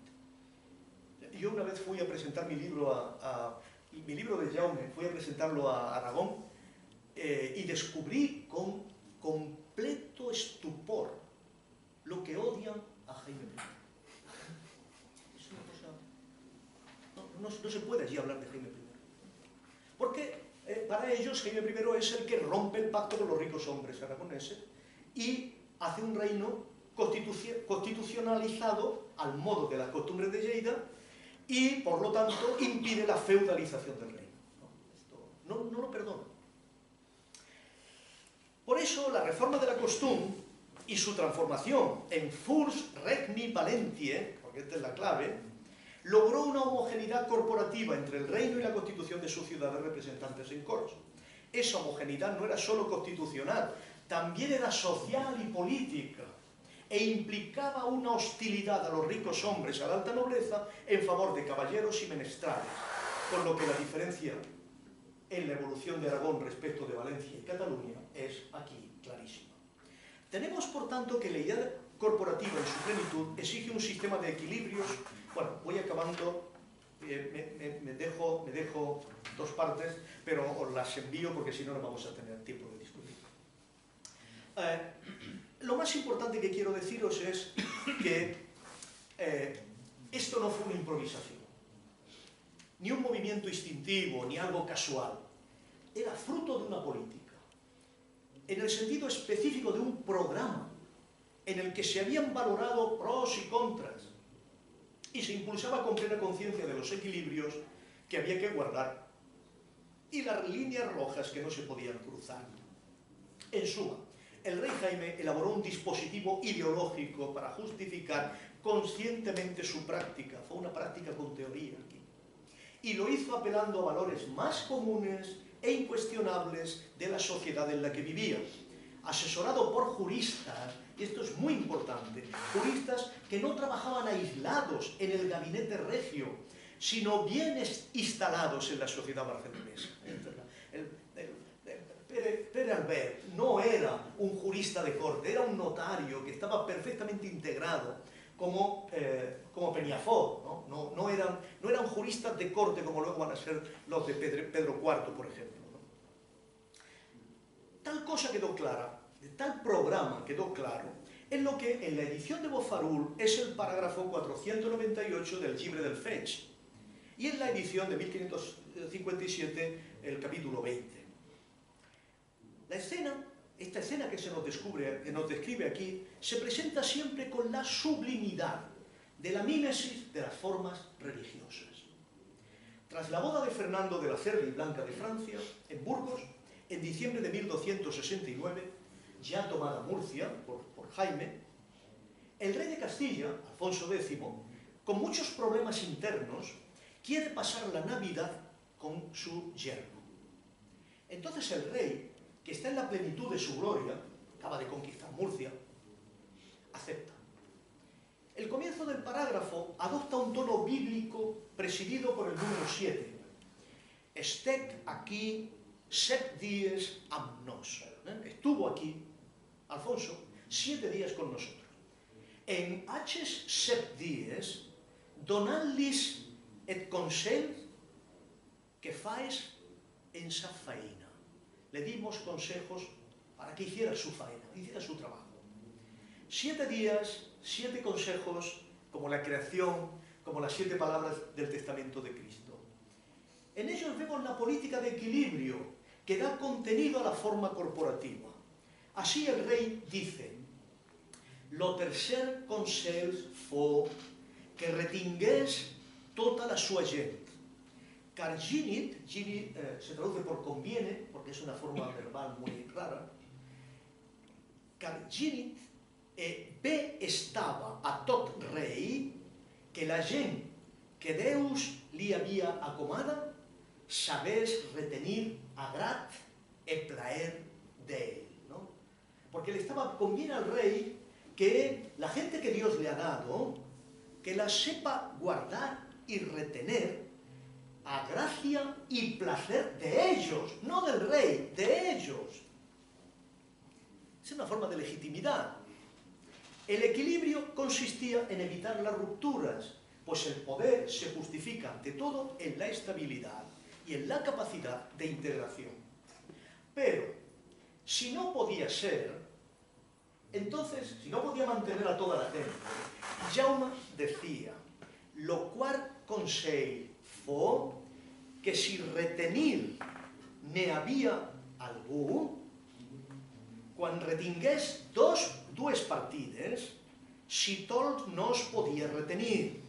Yo una vez fui a presentar mi libro mi libro de Jaume, fui a presentarlo a Aragón y descubrí con completo estupor lo que odian a Jaime I. Es una cosa... No se puede allí hablar de Jaime I. Porque para ellos Jaime I es el que rompe el pacto con los ricos hombres aragoneses y hace un reino constitucionalizado al modo de las costumbres de Lleida y, por lo tanto, impide la feudalización del reino. Esto no lo perdono. Por eso, la reforma de la costumbre y su transformación en Furs Regni Valentiae, porque esta es la clave, logró una homogeneidad corporativa entre el reino y la constitución de su ciudad de representantes en coros. Esa homogeneidad no era solo constitucional, también era social y política, e implicaba una hostilidad a los ricos hombres, a la alta nobleza, en favor de caballeros y menestrales, con lo que la diferencia en la evolución de Aragón respecto de Valencia y Cataluña es aquí clarísima. Tenemos, por tanto, que la idea corporativa en su plenitud exige un sistema de equilibrios. Bueno, voy acabando, me dejo dos partes, pero os las envío porque si no, no vamos a tener tiempo de discutir. Lo más importante que quiero deciros es que esto no fue una improvisación, ni un movimiento instintivo, ni algo casual. Era fruto de una política, en el sentido específico de un programa, en el que se habían valorado pros y contras, y se impulsaba con plena conciencia de los equilibrios que había que guardar, y las líneas rojas que no se podían cruzar. En suma, el rey Jaime elaboró un dispositivo ideológico para justificar conscientemente su práctica. Fue una práctica con teoría aquí. Y lo hizo apelando a valores más comunes e incuestionables de la sociedad en la que vivía. Asesorado por juristas, y esto es muy importante, juristas que no trabajaban aislados en el gabinete regio, sino bien instalados en la sociedad barcelonesa. Pere Albert no era un jurista de corte, era un notario que estaba perfectamente integrado como Peñafort, ¿no? No eran juristas de corte como luego van a ser los de Pedro IV, por ejemplo, ¿no? Tal cosa quedó clara, tal programa quedó claro, en lo que en la edición de Bofarull es el parágrafo 498 del Llibre del Feix, y en la edición de 1557 el capítulo 20. La escena, esta escena que nos describe aquí, se presenta siempre con la sublimidad de la mímesis de las formas religiosas. Tras la boda de Fernando de la Cerda y Blanca de Francia, en Burgos, en diciembre de 1269, ya tomada Murcia por Jaime, el rey de Castilla, Alfonso X, con muchos problemas internos, quiere pasar la Navidad con su yerno. Entonces el rey, que está en la plenitud de su gloria, acaba de conquistar Murcia, acepta. El comienzo del parágrafo adopta un tono bíblico presidido por el número 7. Estec aquí 7 días amb nos. Estuvo aquí, Alfonso, 7 días con nosotros. En aquests 7 días, donant-lis et consell que faes en sa feina. Le dimos consejos para que hiciera su faena, hiciera su trabajo. 7 días, 7 consejos, como la creación, como las 7 palabras del testamento de Cristo. En ellos vemos la política de equilibrio que da contenido a la forma corporativa. Así el rey dice: lo tercer consell fou que retingués tota la sua gent. Car ginit se traduce por conviene, porque es una forma verbal muy rara. Car ginit bé estava a tot rei que la gent que Deus li havia acomada sabés retenir agrat e plaer d'ell, ¿no? Porque le conviene al rey que la gente que Dios le ha dado, que la sepa guardar y retener a gracia y placer de ellos, no del rey, de ellos. Es una forma de legitimidad. El equilibrio consistía en evitar las rupturas, pues el poder se justifica ante todo en la estabilidad y en la capacidad de integración. Pero, si no podía ser, entonces, si no podía mantener a toda la gente, Jaume decía: lo quart consell fou que si retenir ne havia algú, quan retingués dues partides, si tot no es podia retenir.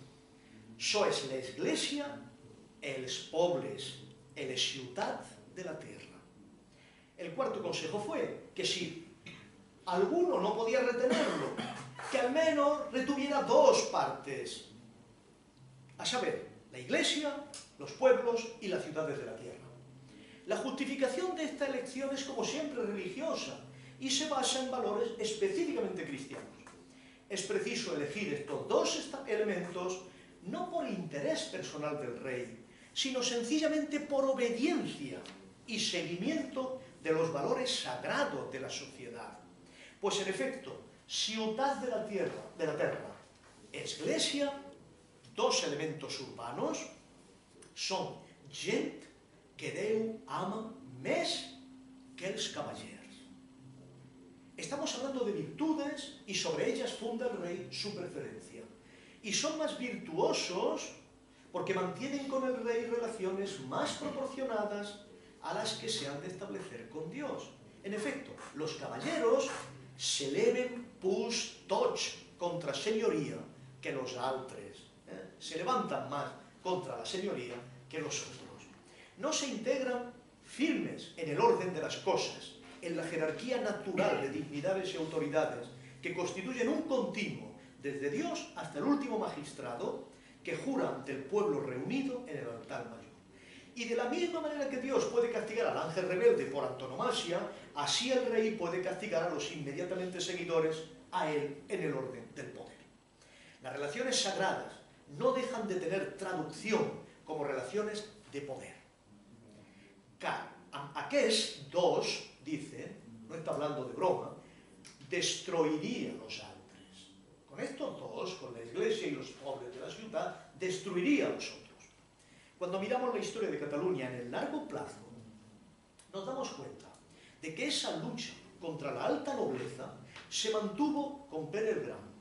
Sois l'Església, els pobles, e les ciutats de la terra. El cuarto consejo fue que si alguno no podía retenerlo, que al menos retuviera 2 partes. a saber, la Iglesia, los pueblos y las ciudades de la tierra. La justificación de esta elección es, como siempre, religiosa y se basa en valores específicamente cristianos. Es preciso elegir estos dos elementos no por interés personal del rey, sino sencillamente por obediencia y seguimiento de los valores sagrados de la sociedad. Pues en efecto, ciudad de la terra, església, dos elementos urbanos, son gent que Déu ama més que els cavallers. Estamos hablando de virtudes y sobre ellas funda el rey su preferencia. Y son más virtuosos porque mantienen con el rey relaciones más proporcionadas a las que se han de establecer con Dios. En efecto, los caballeros se eleven pus tots contra señoría que los altres. Se levantan más contra la señoría que los otros. No se integran firmes en el orden de las cosas, en la jerarquía natural de dignidades y autoridades que constituyen un continuo desde Dios hasta el último magistrado que jura ante el pueblo reunido en el altar mayor. Y de la misma manera que Dios puede castigar al ángel rebelde por antonomasia, así el rey puede castigar a los inmediatamente seguidores a él en el orden del poder. Las relaciones sagradas no dejan de tener traducción como relaciones de poder. Aquests dos, dice, no está hablando de broma, destruiría los altres. Con estos dos, con la iglesia y los pobres de la ciudad, destruiría a los otros. Cuando miramos la historia de Cataluña en el largo plazo, nos damos cuenta de que esa lucha contra la alta nobleza se mantuvo con Pere el Gran,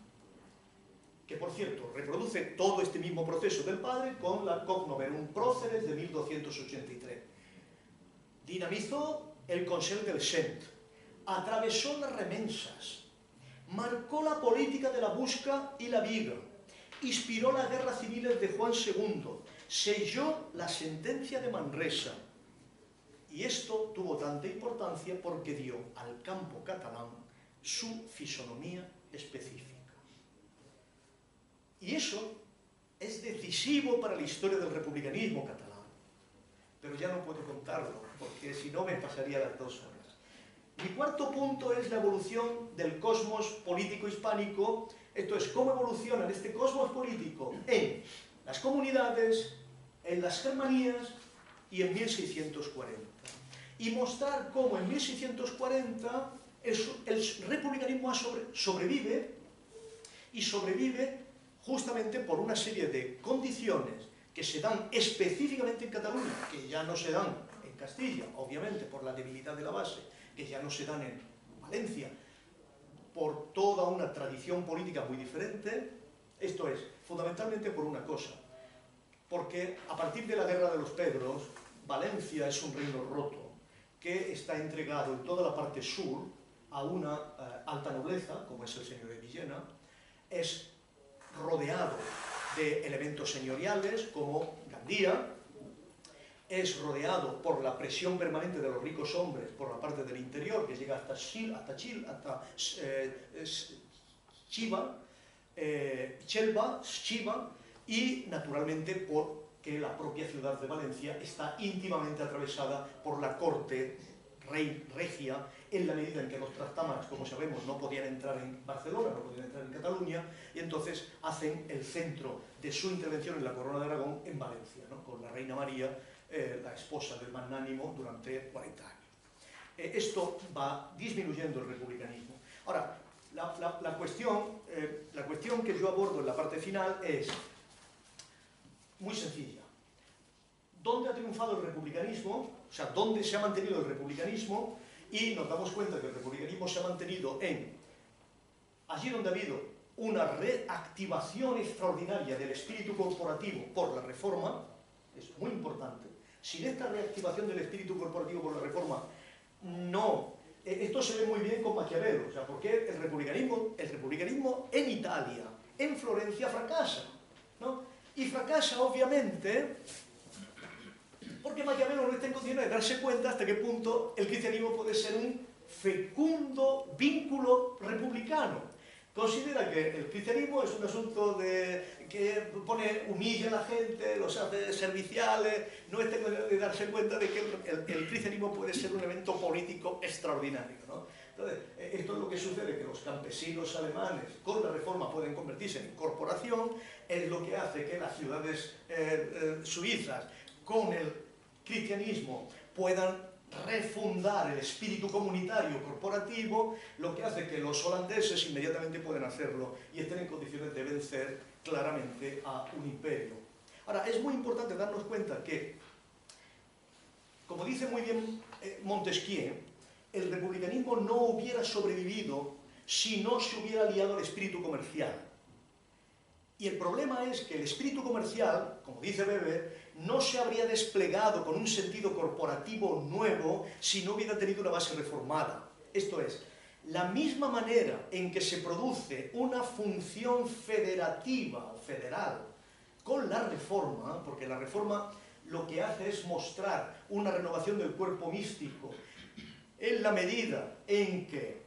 que por cierto reproduce todo este mismo proceso del padre con la Cognoverum Proceres de 1283. Dinamizó el Consell del Cent, atravesó las remensas, marcó la política de la Busca y la Viga, inspiró las guerras civiles de Juan II, selló la sentencia de Manresa. Y esto tuvo tanta importancia porque dio al campo catalán su fisonomía específica. Y eso es decisivo para la historia del republicanismo catalán. Pero ya no puedo contarlo, porque si no me pasaría las 2 horas. Mi cuarto punto es la evolución del cosmos político hispánico, esto es, cómo evoluciona este cosmos político en las comunidades, en las germanías y en 1640. Y mostrar cómo en 1640 el republicanismo sobrevive, y sobrevive justamente por una serie de condiciones que se dan específicamente en Cataluña, que ya no se dan en Castilla, obviamente por la debilidad de la base, que ya no se dan en Valencia, por toda una tradición política muy diferente. Esto es, fundamentalmente por una cosa, porque a partir de la Guerra de los Pedros, Valencia es un reino roto, que está entregado en toda la parte sur a una alta nobleza, como es el señor de Villena, es rodeado de elementos señoriales como Gandía, es rodeado por la presión permanente de los ricos hombres por la parte del interior, que llega hasta Xelva, y naturalmente porque la propia ciudad de Valencia está íntimamente atravesada por la corte regia, en la medida en que los trastámaras, como sabemos, no podían entrar en Barcelona, no podían entrar en Cataluña, y entonces hacen el centro de su intervención en la Corona de Aragón en Valencia, ¿no? Con la reina María, la esposa del magnánimo, durante 40 años. Esto va disminuyendo el republicanismo. Ahora, la cuestión que yo abordo en la parte final es muy sencilla. ¿Dónde ha triunfado el republicanismo? O sea, ¿dónde se ha mantenido el republicanismo? Y nos damos cuenta que el republicanismo se ha mantenido allí donde ha habido una reactivación extraordinaria del espíritu corporativo por la Reforma, es muy importante. Sin esta reactivación del espíritu corporativo por la Reforma, no. Esto se ve muy bien con Maquiavelo, o sea, porque el republicanismo en Italia, en Florencia, fracasa, ¿no? Y fracasa, obviamente, porque Maquiavelo no está en condiciones de darse cuenta hasta qué punto el cristianismo puede ser un fecundo vínculo republicano. considera que el cristianismo es un asunto que humilla a la gente, los hace serviciales, no es de darse cuenta de que el cristianismo puede ser un evento político extraordinario, ¿no? Entonces, esto es lo que sucede, que los campesinos alemanes con la reforma pueden convertirse en corporación, es lo que hace que las ciudades suizas con el cristianismo puedan refundar el espíritu comunitario corporativo, lo que hace que los holandeses inmediatamente pueden hacerlo y estén en condiciones de vencer claramente a un imperio. Ahora, es muy importante darnos cuenta que, como dice muy bien Montesquieu, el republicanismo no hubiera sobrevivido si no se hubiera aliado al espíritu comercial. Y el problema es que el espíritu comercial, como dice Weber, no se habría desplegado con un sentido corporativo nuevo si no hubiera tenido una base reformada. Esto es, la misma manera en que se produce una función federativa o federal con la reforma, porque la reforma lo que hace es mostrar una renovación del cuerpo místico en la medida en que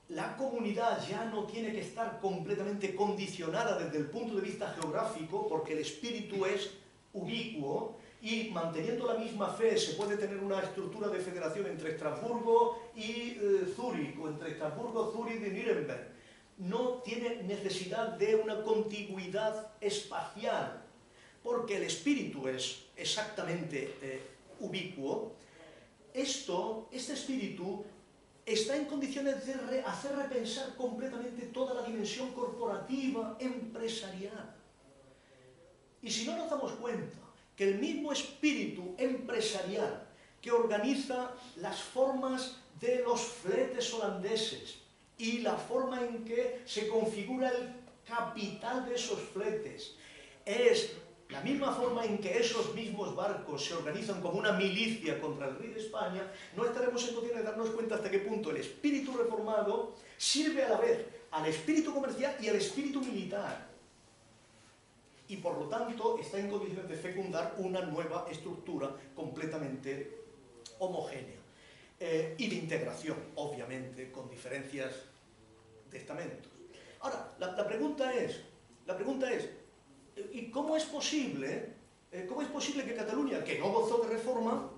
la comunidad ya no tiene que estar completamente condicionada desde el punto de vista geográfico, porque el espíritu es ubicuo, y manteniendo la misma fe se puede tener una estructura de federación entre Estrasburgo y Zúrich, o entre Estrasburgo, Zúrich y Nuremberg. No tiene necesidad de una contigüidad espacial, porque el espíritu es exactamente ubicuo. Este espíritu está en condiciones de hacer repensar completamente toda la dimensión corporativa, empresarial. Y si no nos damos cuenta que el mismo espíritu empresarial que organiza las formas de los fletes holandeses y la forma en que se configura el capital de esos fletes es la misma forma en que esos mismos barcos se organizan como una milicia contra el rey de España, no estaremos en condiciones de darnos cuenta hasta qué punto el espíritu reformado sirve a la vez al espíritu comercial y al espíritu militar. Y por lo tanto está en condiciones de fecundar una nueva estructura completamente homogénea. Y de integración, obviamente, con diferencias de estamentos. Ahora, la pregunta es, ¿y cómo es posible que Cataluña, que no gozó de reforma,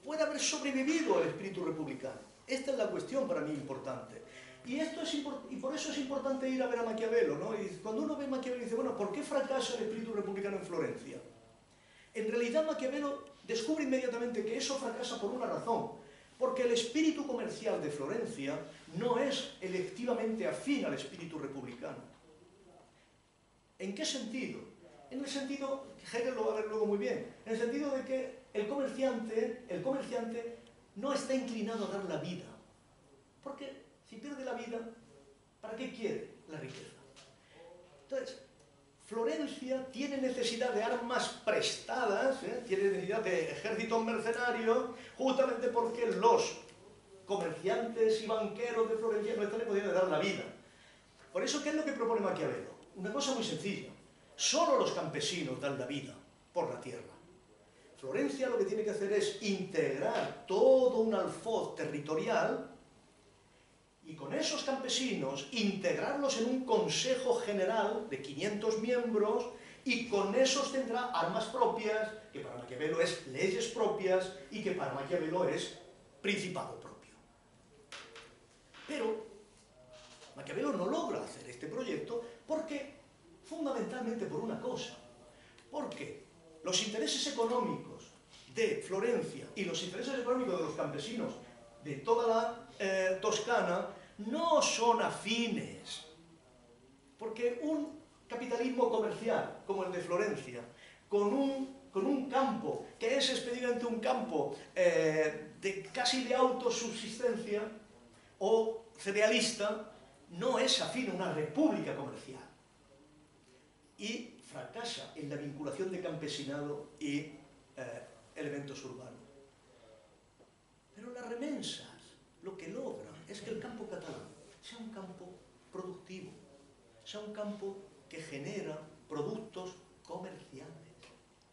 pueda haber sobrevivido al espíritu republicano? Esta es la cuestión para mí importante. Y por eso es importante ir a ver a Maquiavelo, ¿no? Y cuando uno ve a Maquiavelo dice, bueno, ¿por qué fracasa el espíritu republicano en Florencia? En realidad Maquiavelo descubre inmediatamente que eso fracasa por una razón, porque el espíritu comercial de Florencia no es electivamente afín al espíritu republicano. ¿En qué sentido? En el sentido, Hegel lo va a ver luego muy bien, en el sentido de que el comerciante no está inclinado a dar la vida. Porque si pierde la vida, ¿para qué quiere la riqueza? Entonces, Florencia tiene necesidad de armas prestadas, tiene necesidad de ejércitos mercenarios, justamente porque los comerciantes y banqueros de Florencia no están en condiciones de dar la vida. Por eso, ¿qué es lo que propone Maquiavelo? Una cosa muy sencilla. Solo los campesinos dan la vida por la tierra. Florencia lo que tiene que hacer es integrar todo un alfoz territorial y con esos campesinos integrarlos en un consejo general de 500 miembros y con esos tendrá armas propias, que para Maquiavelo es leyes propias y que para Maquiavelo es principado propio. Pero Maquiavelo no logra hacer este proyecto fundamentalmente por una cosa, porque los intereses económicos de Florencia y los intereses económicos de los campesinos de toda la Toscana no son afines, porque un capitalismo comercial como el de Florencia, con un campo que es específicamente un campo casi de autosubsistencia o cerealista, no es afín a una república comercial. Y fracasa en la vinculación de campesinado y elementos urbanos. Pero las remensas lo que logran es que el campo catalán sea un campo productivo, sea un campo que genera productos comerciales.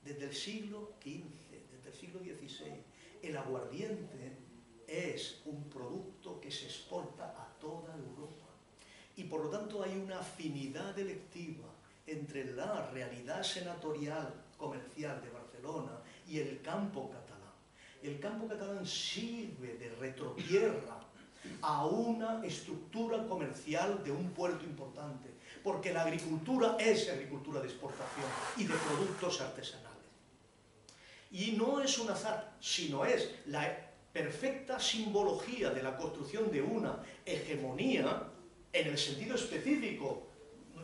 Desde el siglo XV, desde el siglo XVI, el aguardiente es un producto que se exporta a toda Europa. Y por lo tanto hay una afinidad electiva entre la realidad senatorial comercial de Barcelona y el campo catalán. El campo catalán sirve de retropierra a una estructura comercial de un puerto importante, porque la agricultura es agricultura de exportación y de productos artesanales. Y no es un azar, sino es la perfecta simbología de la construcción de una hegemonía en el sentido específico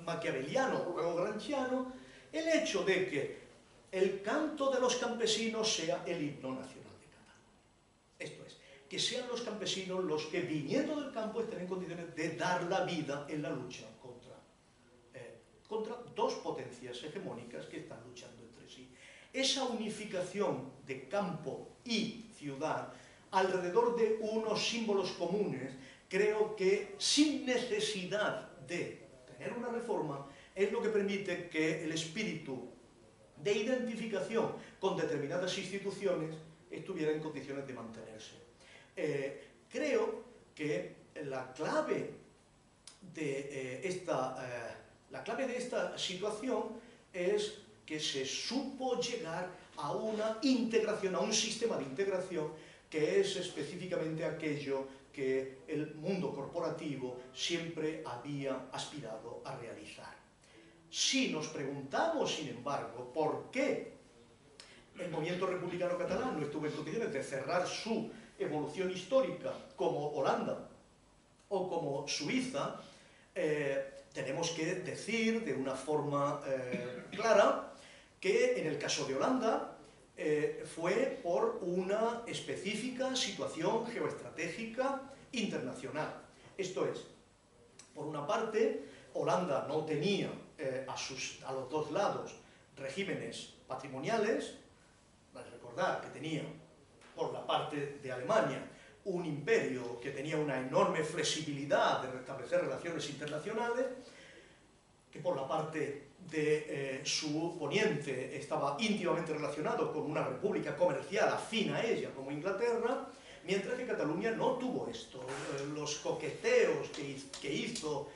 maquiaveliano o luego gramsciano, el hecho de que el canto de los campesinos sea el himno nacional de Cataluña. Esto es, que sean los campesinos los que, viniendo del campo, estén en condiciones de dar la vida en la lucha contra dos potencias hegemónicas que están luchando entre sí. Esa unificación de campo y ciudad alrededor de unos símbolos comunes, creo que sin necesidad de tener una reforma, es lo que permite que el espíritu de identificación con determinadas instituciones estuviera en condiciones de mantenerse. Creo que la clave de esta situación es que se supo llegar a una integración, a un sistema de integración que es específicamente aquello que el mundo corporativo siempre había aspirado a realizar. Si nos preguntamos, sin embargo, por qué el movimiento republicano catalán no estuvo en condiciones de cerrar su evolución histórica como Holanda o como Suiza, tenemos que decir de una forma clara que en el caso de Holanda fue por una específica situación geoestratégica internacional. Esto es, por una parte, Holanda no tenía a los dos lados regímenes patrimoniales. Vais a recordar que tenía, por la parte de Alemania, un imperio que tenía una enorme flexibilidad de restablecer relaciones internacionales, que por la parte de su poniente estaba íntimamente relacionado con una república comercial afín a ella como Inglaterra, mientras que Cataluña no tuvo esto. Los coqueteos que hizo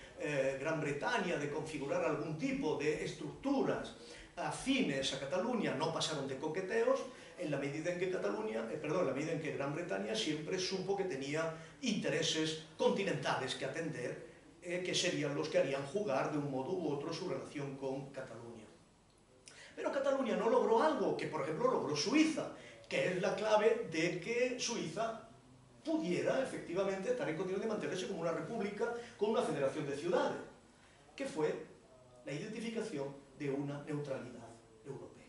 Gran Bretaña de configurar algún tipo de estructuras afines a Cataluña no pasaron de coqueteos, en la medida en que en la medida en que Gran Bretaña siempre supo que tenía intereses continentales que atender, que serían los que harían jugar de un modo u otro su relación con Cataluña. Pero Cataluña no logró algo que, por ejemplo, logró Suiza, que es la clave de que Suiza pudiera efectivamente estar en condición de mantenerse como una república con una federación de ciudades, que fue la identificación de una neutralidad europea.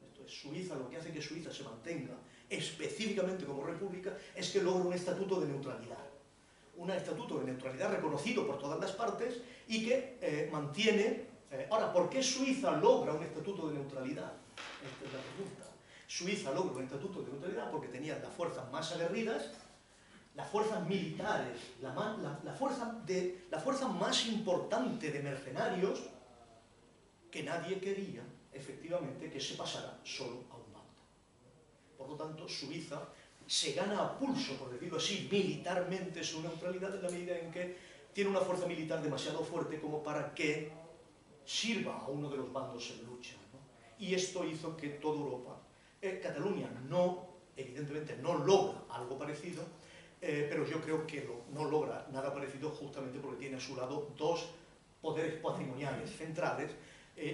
Esto es, Suiza, lo que hace que Suiza se mantenga específicamente como república es que logra un estatuto de neutralidad. Un estatuto de neutralidad reconocido por todas las partes y que mantiene... ahora, ¿por qué Suiza logra un estatuto de neutralidad? Esta es la pregunta. Suiza logra un estatuto de neutralidad porque tenía las fuerzas más aguerridas, las fuerzas militares, la fuerza más importante de mercenarios, que nadie quería, efectivamente, que se pasara solo a un bando. Por lo tanto, Suiza se gana a pulso, por decirlo así, militarmente su neutralidad en la medida en que tiene una fuerza militar demasiado fuerte como para que sirva a uno de los bandos en lucha, ¿no? Y esto hizo que toda Europa... Cataluña evidentemente no logra algo parecido, pero yo creo que no logra nada parecido justamente porque tiene a su lado dos poderes patrimoniales centrales,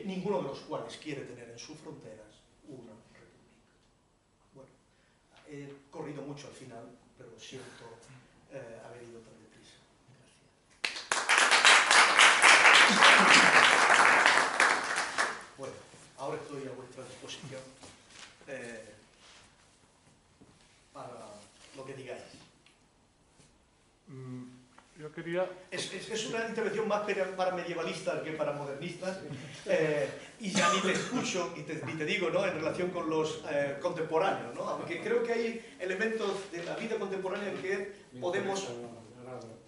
ninguno de los cuales quiere tener en sus fronteras una república. Bueno, he corrido mucho al final, pero siento haber ido tan deprisa. Gracias. Bueno, ahora estoy a vuestra disposición para lo que digáis. Yo quería... Es una intervención más para medievalistas que para modernistas, y ya ni te escucho ni te digo, ¿no?, en relación con los contemporáneos, ¿no? Aunque creo que hay elementos de la vida contemporánea que podemos...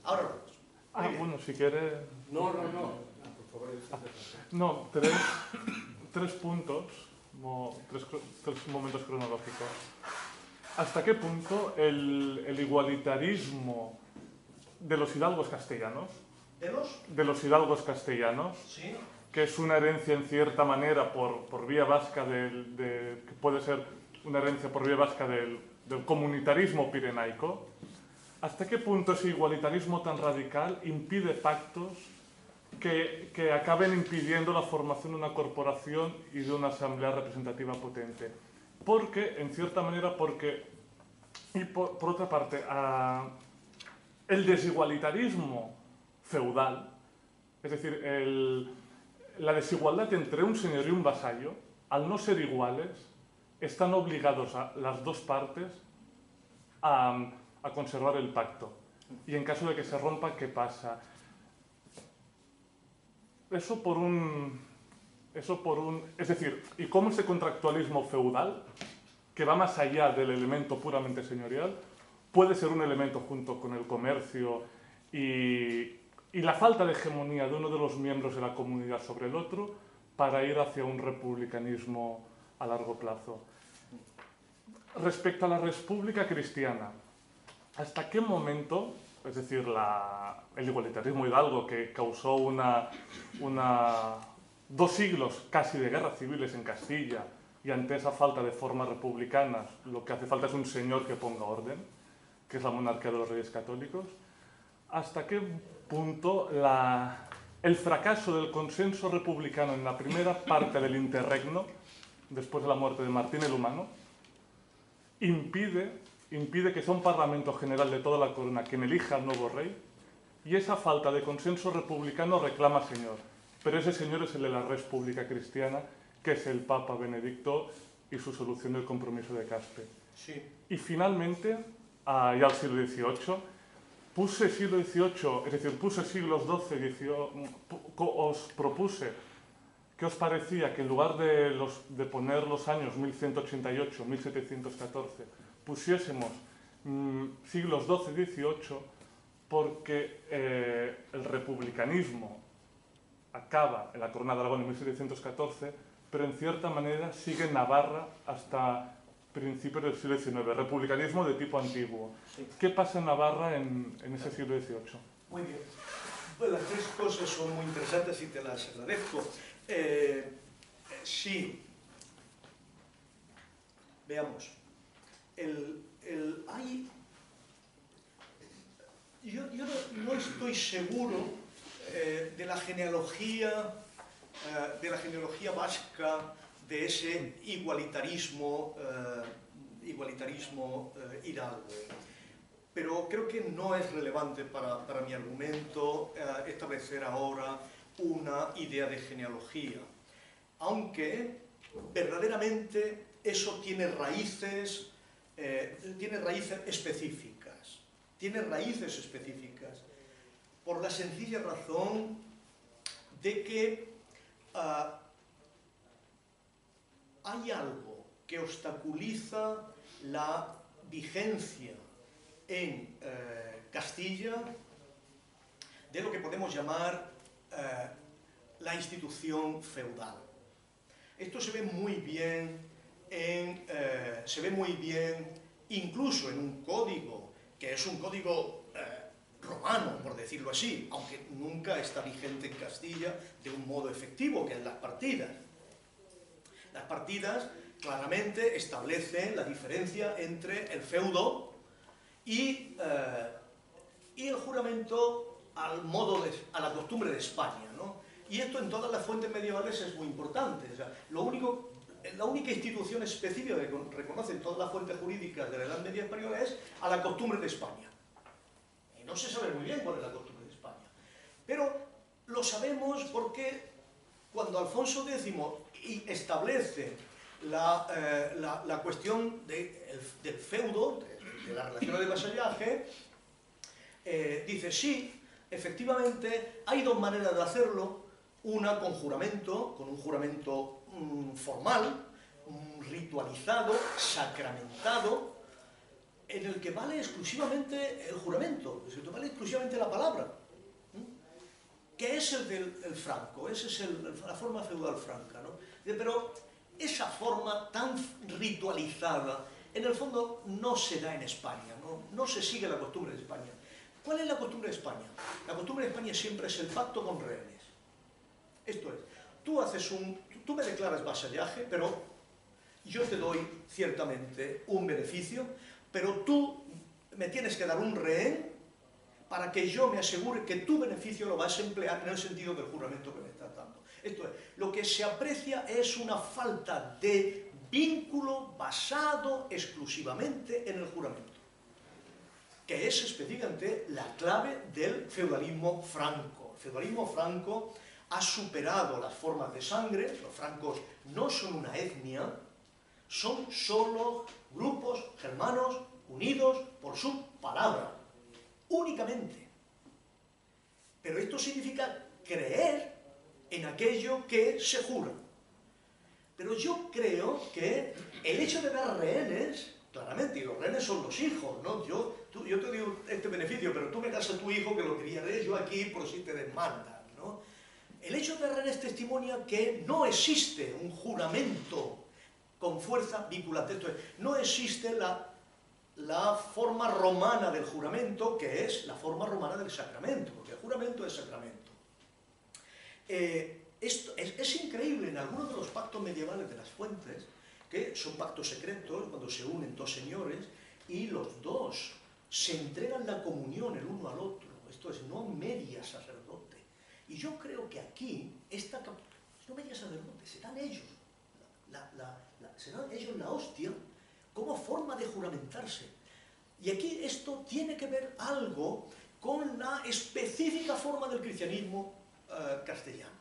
Ahora no. bueno, si quieres... No, por favor. No, tres puntos, tres momentos cronológicos. ¿Hasta qué punto el igualitarismo de los hidalgos castellanos de los hidalgos castellanos, ¿Sí? que es una herencia en cierta manera por vía vasca, que puede ser una herencia por vía vasca del comunitarismo pirenaico. ¿Hasta qué punto ese igualitarismo tan radical impide pactos que acaben impidiendo la formación de una corporación y de una asamblea representativa potente? Porque, en cierta manera, y por otra parte, el desigualitarismo feudal, es decir, la desigualdad entre un señor y un vasallo, al no ser iguales, están obligados a las dos partes a conservar el pacto. Y en caso de que se rompa, ¿qué pasa? Es decir, y cómo ese contractualismo feudal, que va más allá del elemento puramente señorial, puede ser un elemento junto con el comercio y la falta de hegemonía de uno de los miembros de la comunidad sobre el otro para ir hacia un republicanismo a largo plazo. Respecto a la República Cristiana, ¿hasta qué momento, es decir, el igualitarismo hidalgo que causó 2 siglos casi de guerras civiles en Castilla, y ante esa falta de formas republicanas lo que hace falta es un señor que ponga orden, que es la monarquía de los reyes católicos? ¿Hasta qué punto el fracaso del consenso republicano en la primera parte del interregno, después de la muerte de Martín el Humano, impide que sea un parlamento general de toda la corona quien elija al nuevo rey? Y esa falta de consenso republicano reclama señor, pero ese señor es el de la República Cristiana, que es el Papa Benedicto y su solución del compromiso de Caspe. Sí. Y finalmente, ya al siglo XVIII, puse siglos XII, os propuse que os parecía que en lugar de poner los años 1188, 1714, pusiésemos siglos XII, XVIII, porque el republicanismo acaba en la Corona de Aragón en 1714, pero en cierta manera sigue en Navarra hasta principios del siglo XIX, republicanismo de tipo antiguo. Sí. ¿Qué pasa en Navarra en ese siglo XVIII? Muy bien. Pues las 3 cosas son muy interesantes y te las agradezco. Sí. Veamos. Yo no estoy seguro de la genealogía vasca de ese igualitarismo hidalgo. Pero creo que no es relevante para mi argumento establecer ahora una idea de genealogía, aunque verdaderamente eso tiene raíces específicas. Tiene raíces específicas por la sencilla razón de que hay algo que obstaculiza la vigencia en Castilla de lo que podemos llamar la institución feudal. Esto se ve muy bien incluso en un código que es un código romano, por decirlo así, aunque nunca está vigente en Castilla de un modo efectivo, que es las partidas. Las partidas claramente establecen la diferencia entre el feudo y el juramento a la costumbre de España, ¿no? Y esto en todas las fuentes medievales es muy importante. O sea, la única institución específica que reconocen todas las fuentes jurídicas de la Edad Media española es a la costumbre de España. Y no se sabe muy bien cuál es la costumbre de España. Pero lo sabemos porque cuando Alfonso X establece la cuestión del feudo, de las relaciones de vasallaje, dice, sí, efectivamente, hay 2 maneras de hacerlo. Una con juramento, con un juramento formal, ritualizado, sacramentado, en el que vale exclusivamente el juramento, es decir, vale exclusivamente la palabra, que es el del franco, esa es la forma feudal franca, ¿no? Pero esa forma tan ritualizada, en el fondo no se da en España, no se sigue la costumbre de España. ¿Cuál es la costumbre de España? La costumbre de España siempre es el pacto con rehenes. Esto es, tú me declaras vasallaje, pero yo te doy ciertamente un beneficio, pero tú me tienes que dar un rehén para que yo me asegure que tu beneficio lo vas a emplear en el sentido del juramento que me estás dando. Esto es, lo que se aprecia es una falta de vínculo basado exclusivamente en el juramento, que es específicamente la clave del feudalismo franco. El feudalismo franco ha superado las formas de sangre. Los francos no son una etnia, son solo grupos germanos unidos por su palabra, únicamente. Pero esto significa creer en aquello que se jura. Pero yo creo que el hecho de dar rehenes, claramente, y los rehenes son los hijos, ¿no? Yo te doy este beneficio, pero tú me das a tu hijo que lo criaré yo aquí por si te demandan, ¿no? El hecho de dar rehenes testimonia que no existe un juramento con fuerza vinculante. Entonces, no existe la forma romana del juramento, que es la forma romana del sacramento, porque el juramento es sacramento. Esto es increíble en algunos de los pactos medievales de las fuentes, que son pactos secretos, cuando se unen dos señores, y los dos se entregan la comunión el uno al otro. Esto es, no media sacerdote. Y yo creo que aquí, no media sacerdote, serán ellos, serán ellos la hostia, como forma de juramentarse. Y aquí esto tiene que ver algo con la específica forma del cristianismo castellano.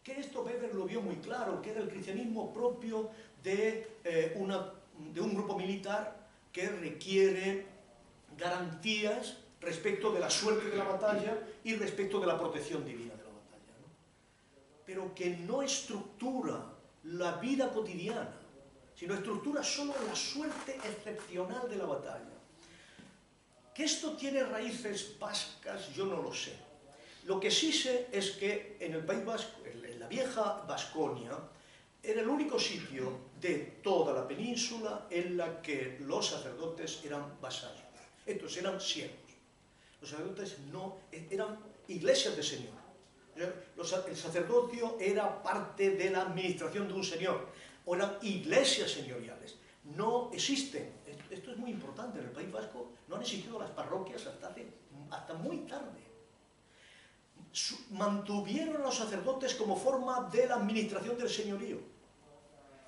Que esto Weber lo vio muy claro, que era el cristianismo propio de un grupo militar que requiere garantías respecto de la suerte de la batalla y respecto de la protección divina de la batalla, ¿no? Pero que no estructura la vida cotidiana, sino estructura solo la suerte excepcional de la batalla. Que esto tiene raíces vascas, yo no lo sé. Lo que sí sé es que en el País Vasco, en la vieja Vasconia, era el único sitio de toda la península en la que los sacerdotes eran vasallos. Estos eran siervos. Los sacerdotes no eran iglesias de señor. El sacerdocio era parte de la administración de un señor, o eran iglesias señoriales. No existen, esto es muy importante, en el País Vasco no han existido las parroquias hasta muy tarde. Mantuvieron a los sacerdotes como forma de la administración del señorío.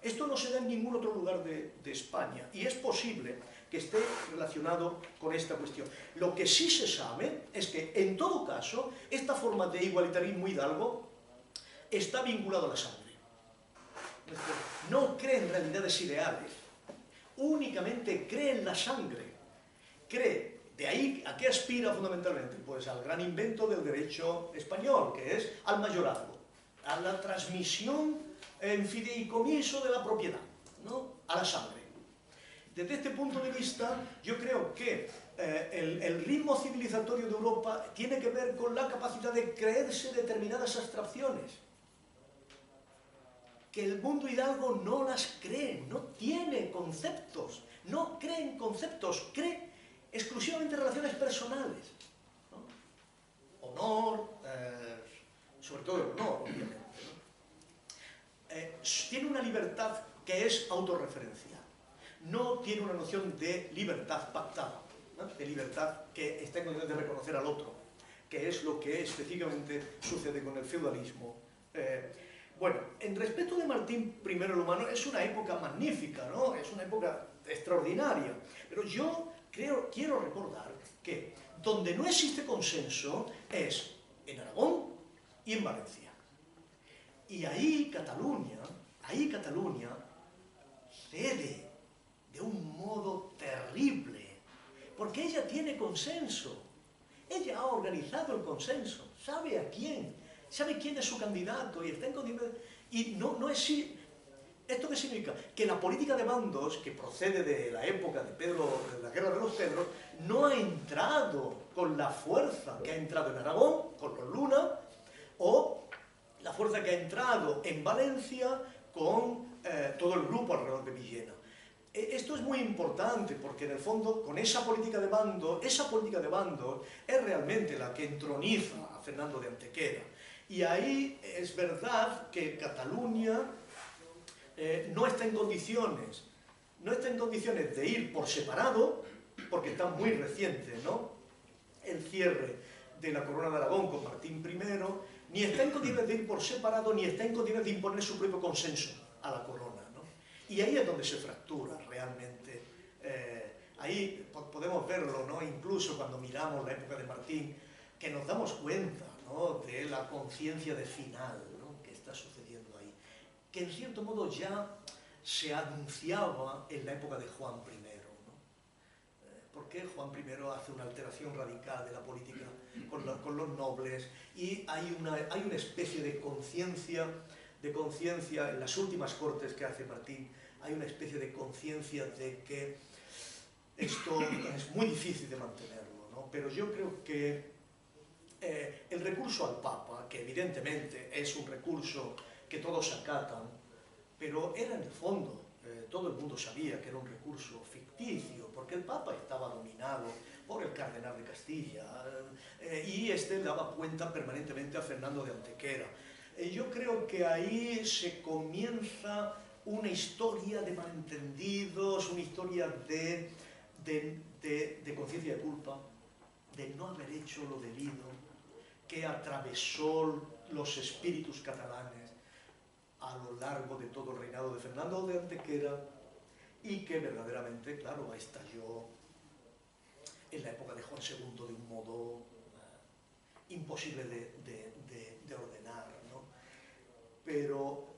Esto no se da en ningún otro lugar de España, y es posible que esté relacionado con esta cuestión. Lo que sí se sabe es que, en todo caso, esta forma de igualitarismo hidalgo está vinculada a la sangre. No cree en realidades ideales, únicamente cree en la sangre. Cree, de ahí, ¿a qué aspira fundamentalmente? Pues al gran invento del derecho español, que es al mayorazgo, a la transmisión en fideicomiso de la propiedad, ¿no? A la sangre. Desde este punto de vista, yo creo que el ritmo civilizatorio de Europa tiene que ver con la capacidad de creerse determinadas abstracciones, que el mundo hidalgo no las cree, no tiene conceptos, no cree en conceptos, cree exclusivamente en relaciones personales, ¿no? Honor, sobre todo el honor, obviamente, ¿no? Tiene una libertad que es autorreferencial, no tiene una noción de libertad pactada, ¿no? De libertad que está en condiciones de reconocer al otro, que es lo que específicamente sucede con el feudalismo. Bueno, en respecto de Martín I el Humano, es una época magnífica, ¿no? Es una época extraordinaria, pero yo quiero recordar que donde no existe consenso es en Aragón y en Valencia. Y ahí Cataluña cede de un modo terrible, porque ella tiene consenso, ella ha organizado el consenso, sabe a quién, sabe quién es su candidato y está en condiciones. Y no existe. ¿Esto qué significa? Que la política de bandos, que procede de la época de Pedro, de la Guerra de los Pedros, no ha entrado con la fuerza que ha entrado en Aragón, con los Luna, o la fuerza que ha entrado en Valencia con todo el grupo alrededor de Villena. Esto es muy importante porque en el fondo con esa política de bando es realmente la que entroniza a Fernando de Antequera. Y ahí es verdad que Cataluña no está en condiciones de ir por separado, porque está muy reciente, ¿no?, el cierre de la Corona de Aragón con Martín I, ni está en condiciones de ir por separado, ni está en condiciones de imponer su propio consenso a la corona. Y ahí es donde se fractura realmente. Ahí podemos verlo, ¿no?, incluso cuando miramos la época de Martín, que nos damos cuenta, ¿no?, de la conciencia de final, ¿no?, que está sucediendo ahí, que en cierto modo ya se anunciaba en la época de Juan I, ¿no? Porque Juan I hace una alteración radical de la política con los nobles, y hay una especie de conciencia en las últimas cortes que hace Martín, hay una especie de conciencia de que esto es muy difícil de mantenerlo, ¿no? Pero yo creo que el recurso al Papa, que evidentemente es un recurso que todos acatan, pero era en el fondo, todo el mundo sabía que era un recurso ficticio, porque el Papa estaba dominado por el cardenal de Castilla, y este daba cuenta permanentemente a Fernando de Antequera. Yo creo que ahí se comienza una historia de malentendidos, una historia de conciencia de culpa, de no haber hecho lo debido, que atravesó los espíritus catalanes a lo largo de todo el reinado de Fernando de Antequera, y que verdaderamente, claro, estalló en la época de Juan II de un modo imposible de ordenar, ¿no? Pero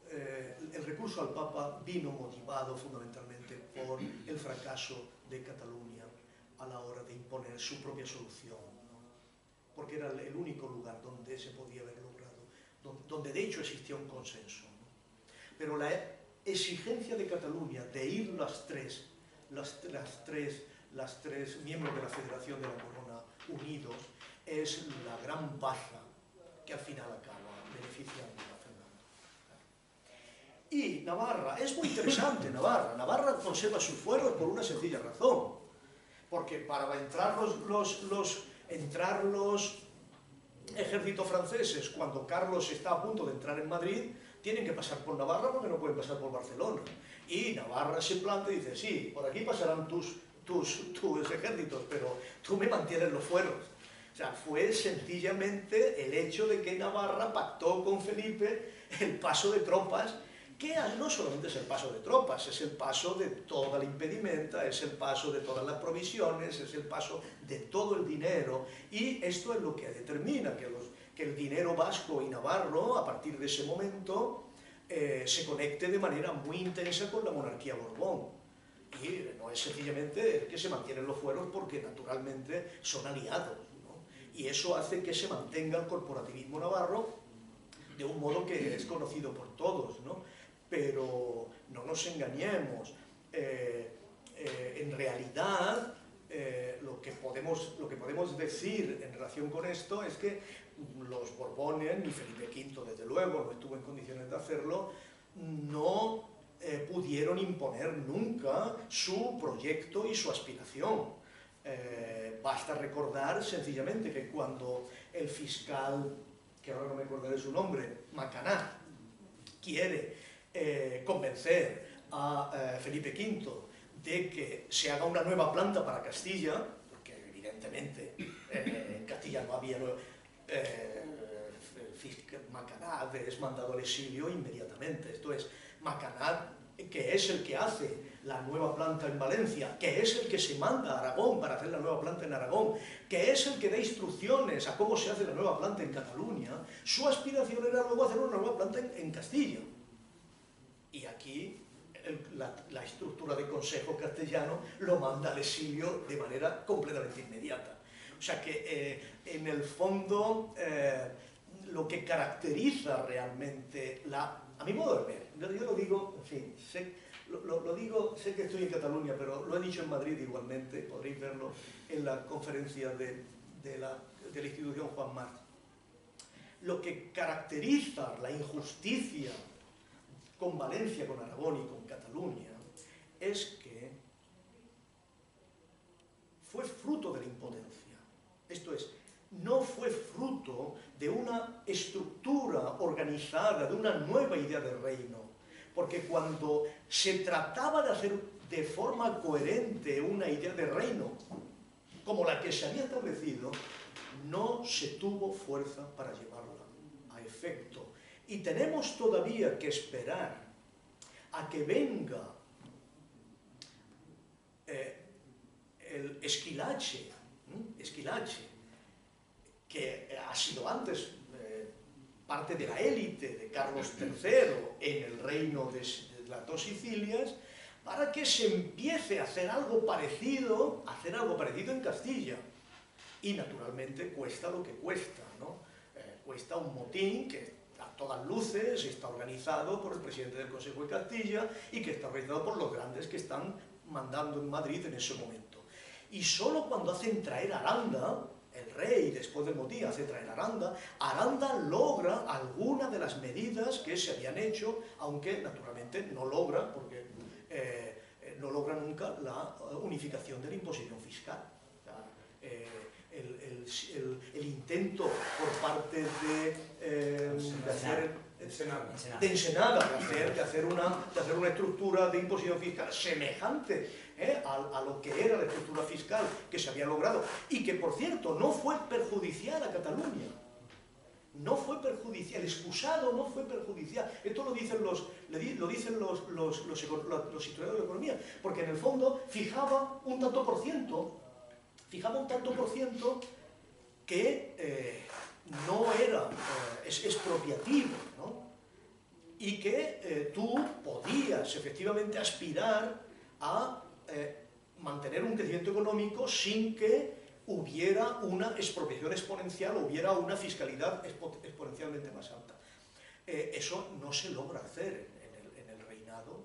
el recurso al Papa vino motivado fundamentalmente por el fracaso de Cataluña a la hora de imponer su propia solución, ¿no? Porque era el único lugar donde se podía haber logrado, donde de hecho existía un consenso, ¿no? Pero la exigencia de Cataluña de ir las tres miembros de la Federación de la Corona unidos es la gran baza que al final acaba beneficiando a Fernando. Y Navarra, es muy interesante Navarra conserva sus fueros por una sencilla razón, porque para entrar los ejércitos franceses cuando Carlos está a punto de entrar en Madrid, tienen que pasar por Navarra porque no pueden pasar por Barcelona. Y Navarra se planta y dice, sí, por aquí pasarán tus ejércitos, pero tú me mantienes los fueros. O sea, fue sencillamente el hecho de que Navarra pactó con Felipe el paso de tropas, que no solamente es el paso de tropas, es el paso de toda la impedimenta, es el paso de todas las provisiones, es el paso de todo el dinero, y esto es lo que determina que el dinero vasco y navarro, a partir de ese momento, se conecte de manera muy intensa con la monarquía Borbón. Y no es sencillamente que se mantienen los fueros porque naturalmente son aliados, ¿no? Y eso hace que se mantenga el corporativismo navarro de un modo que es conocido por todos, ¿no? Pero no nos engañemos, en realidad lo que podemos decir en relación con esto es que los Borbones, ni Felipe V desde luego no estuvo en condiciones de hacerlo, no pudieron imponer nunca su proyecto y su aspiración. Basta recordar sencillamente que cuando el fiscal, que ahora no me acordaré su nombre, Macaná, quiere convencer a Felipe V de que se haga una nueva planta para Castilla, porque evidentemente en Castilla no había Macaná es mandado al exilio inmediatamente. Esto es, Macaná, que es el que hace la nueva planta en Valencia, que es el que se manda a Aragón para hacer la nueva planta en Aragón, que es el que da instrucciones a cómo se hace la nueva planta en Cataluña, su aspiración era luego hacer una nueva planta en Castilla. Y aquí la estructura de Consejo Castellano lo manda al exilio de manera completamente inmediata. O sea que en el fondo lo que caracteriza realmente a mi modo de ver, yo lo digo, en fin, sé que estoy en Cataluña, pero lo he dicho en Madrid igualmente, podréis verlo en la conferencia de la institución Juan March. Lo que caracteriza la injusticia con Valencia, con Aragón y con Cataluña es que fue fruto de la impotencia. Esto es, no fue fruto de una estructura organizada, de una nueva idea de reino. Porque cuando se trataba de hacer de forma coherente una idea de reino, como la que se había establecido, no se tuvo fuerza para llevarla a efecto. Y tenemos todavía que esperar a que venga el Esquilache, que ha sido antes parte de la élite de Carlos III en el reino de las dos Sicilias, para que se empiece a hacer algo parecido en Castilla. Y naturalmente cuesta lo que cuesta, ¿no? Cuesta un motín que a todas luces está organizado por el presidente del Consejo de Castilla y que está organizado por los grandes que están mandando en Madrid en ese momento. Y solo cuando hacen traer a Aranda, el rey después del motín hace traer a Aranda, Aranda logra alguna de las medidas que se habían hecho, aunque naturalmente no logra, porque no logra nunca la unificación de la imposición fiscal. El intento por parte de Ensenada de hacer una estructura de imposición fiscal semejante a lo que era la estructura fiscal que se había logrado y que, por cierto, no fue perjudicial a Cataluña. No fue perjudicial, el excusado no fue perjudicial. Esto lo dicen los historiadores de economía, porque en el fondo fijaba un tanto por ciento que no era expropiativo, ¿no? Y que tú podías efectivamente aspirar a mantener un crecimiento económico sin que hubiera una expropiación exponencial, hubiera una fiscalidad exponencialmente más alta. Eso no se logra hacer en el reinado,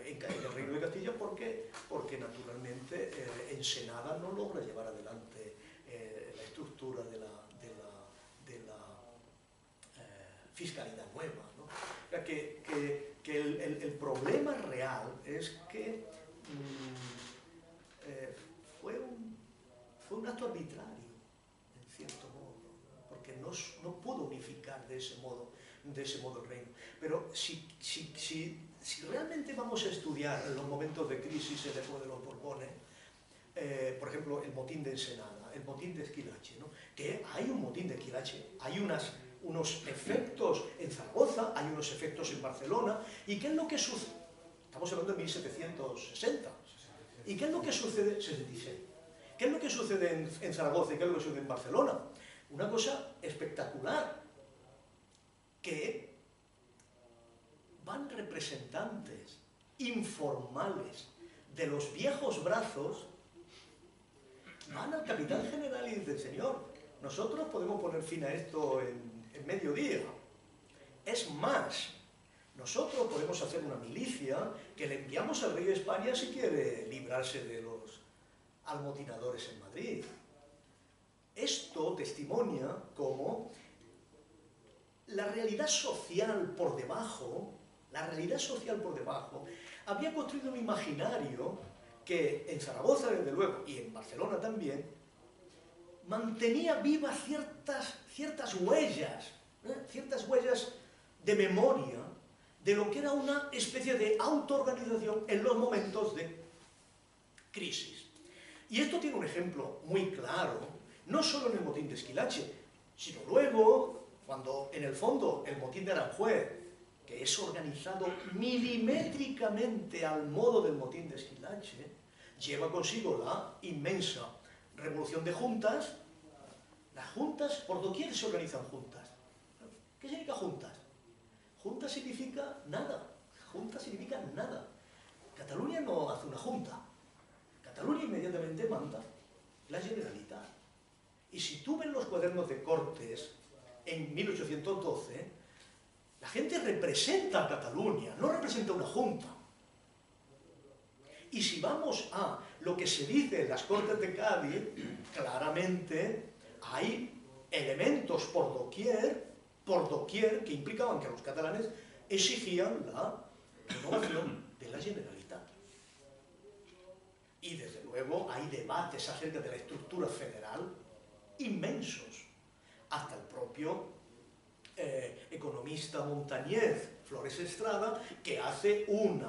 en el reino de Castilla, porque naturalmente Ensenada no logra llevar adelante la estructura de la fiscalidad nueva, ¿no? O sea, que el problema real es que fue un acto arbitrario, en cierto modo, porque no pudo unificar de ese modo el reino. Pero si realmente vamos a estudiar en los momentos de crisis después de los Borbones, por ejemplo, el motín de Ensenada, el motín de Esquilache, ¿no? Que hay un motín de Esquilache, hay unos efectos en Zaragoza, hay unos efectos en Barcelona, ¿y qué es lo que sucede? Estamos hablando de 1760. ¿Y qué es lo que sucede? 66. ¿Qué es lo que sucede en Zaragoza y qué es lo que sucede en Barcelona? Una cosa espectacular, que van representantes informales de los viejos brazos, van al capitán general y dicen: señor, nosotros podemos poner fin a esto en mediodía. Es más, nosotros podemos hacer una milicia que le enviamos al rey de España si quiere librarse de los almotinadores en Madrid. Esto testimonia cómo la realidad social por debajo, había construido un imaginario que en Zaragoza, desde luego, y en Barcelona también, mantenía vivas ciertas huellas de memoria de lo que era una especie de autoorganización en los momentos de crisis. Y esto tiene un ejemplo muy claro, no solo en el motín de Esquilache, sino luego, cuando en el fondo el motín de Aranjuez, que es organizado milimétricamente al modo del motín de Esquilache, lleva consigo la inmensa revolución de juntas. Las juntas, por doquier se organizan juntas. ¿Qué significa juntas? Junta significa nada. Junta significa nada. Cataluña no hace una junta. Cataluña inmediatamente manda la Generalitat. Y si tú ves los cuadernos de Cortes en 1812, la gente representa a Cataluña, no representa una junta. Y si vamos a lo que se dice en las Cortes de Cádiz, claramente hay elementos por doquier que implicaban que los catalanes exigían la renovación de la Generalitat. luego hay debates acerca de la estructura federal inmensos, hasta el propio economista montañés Flores Estrada, que hace un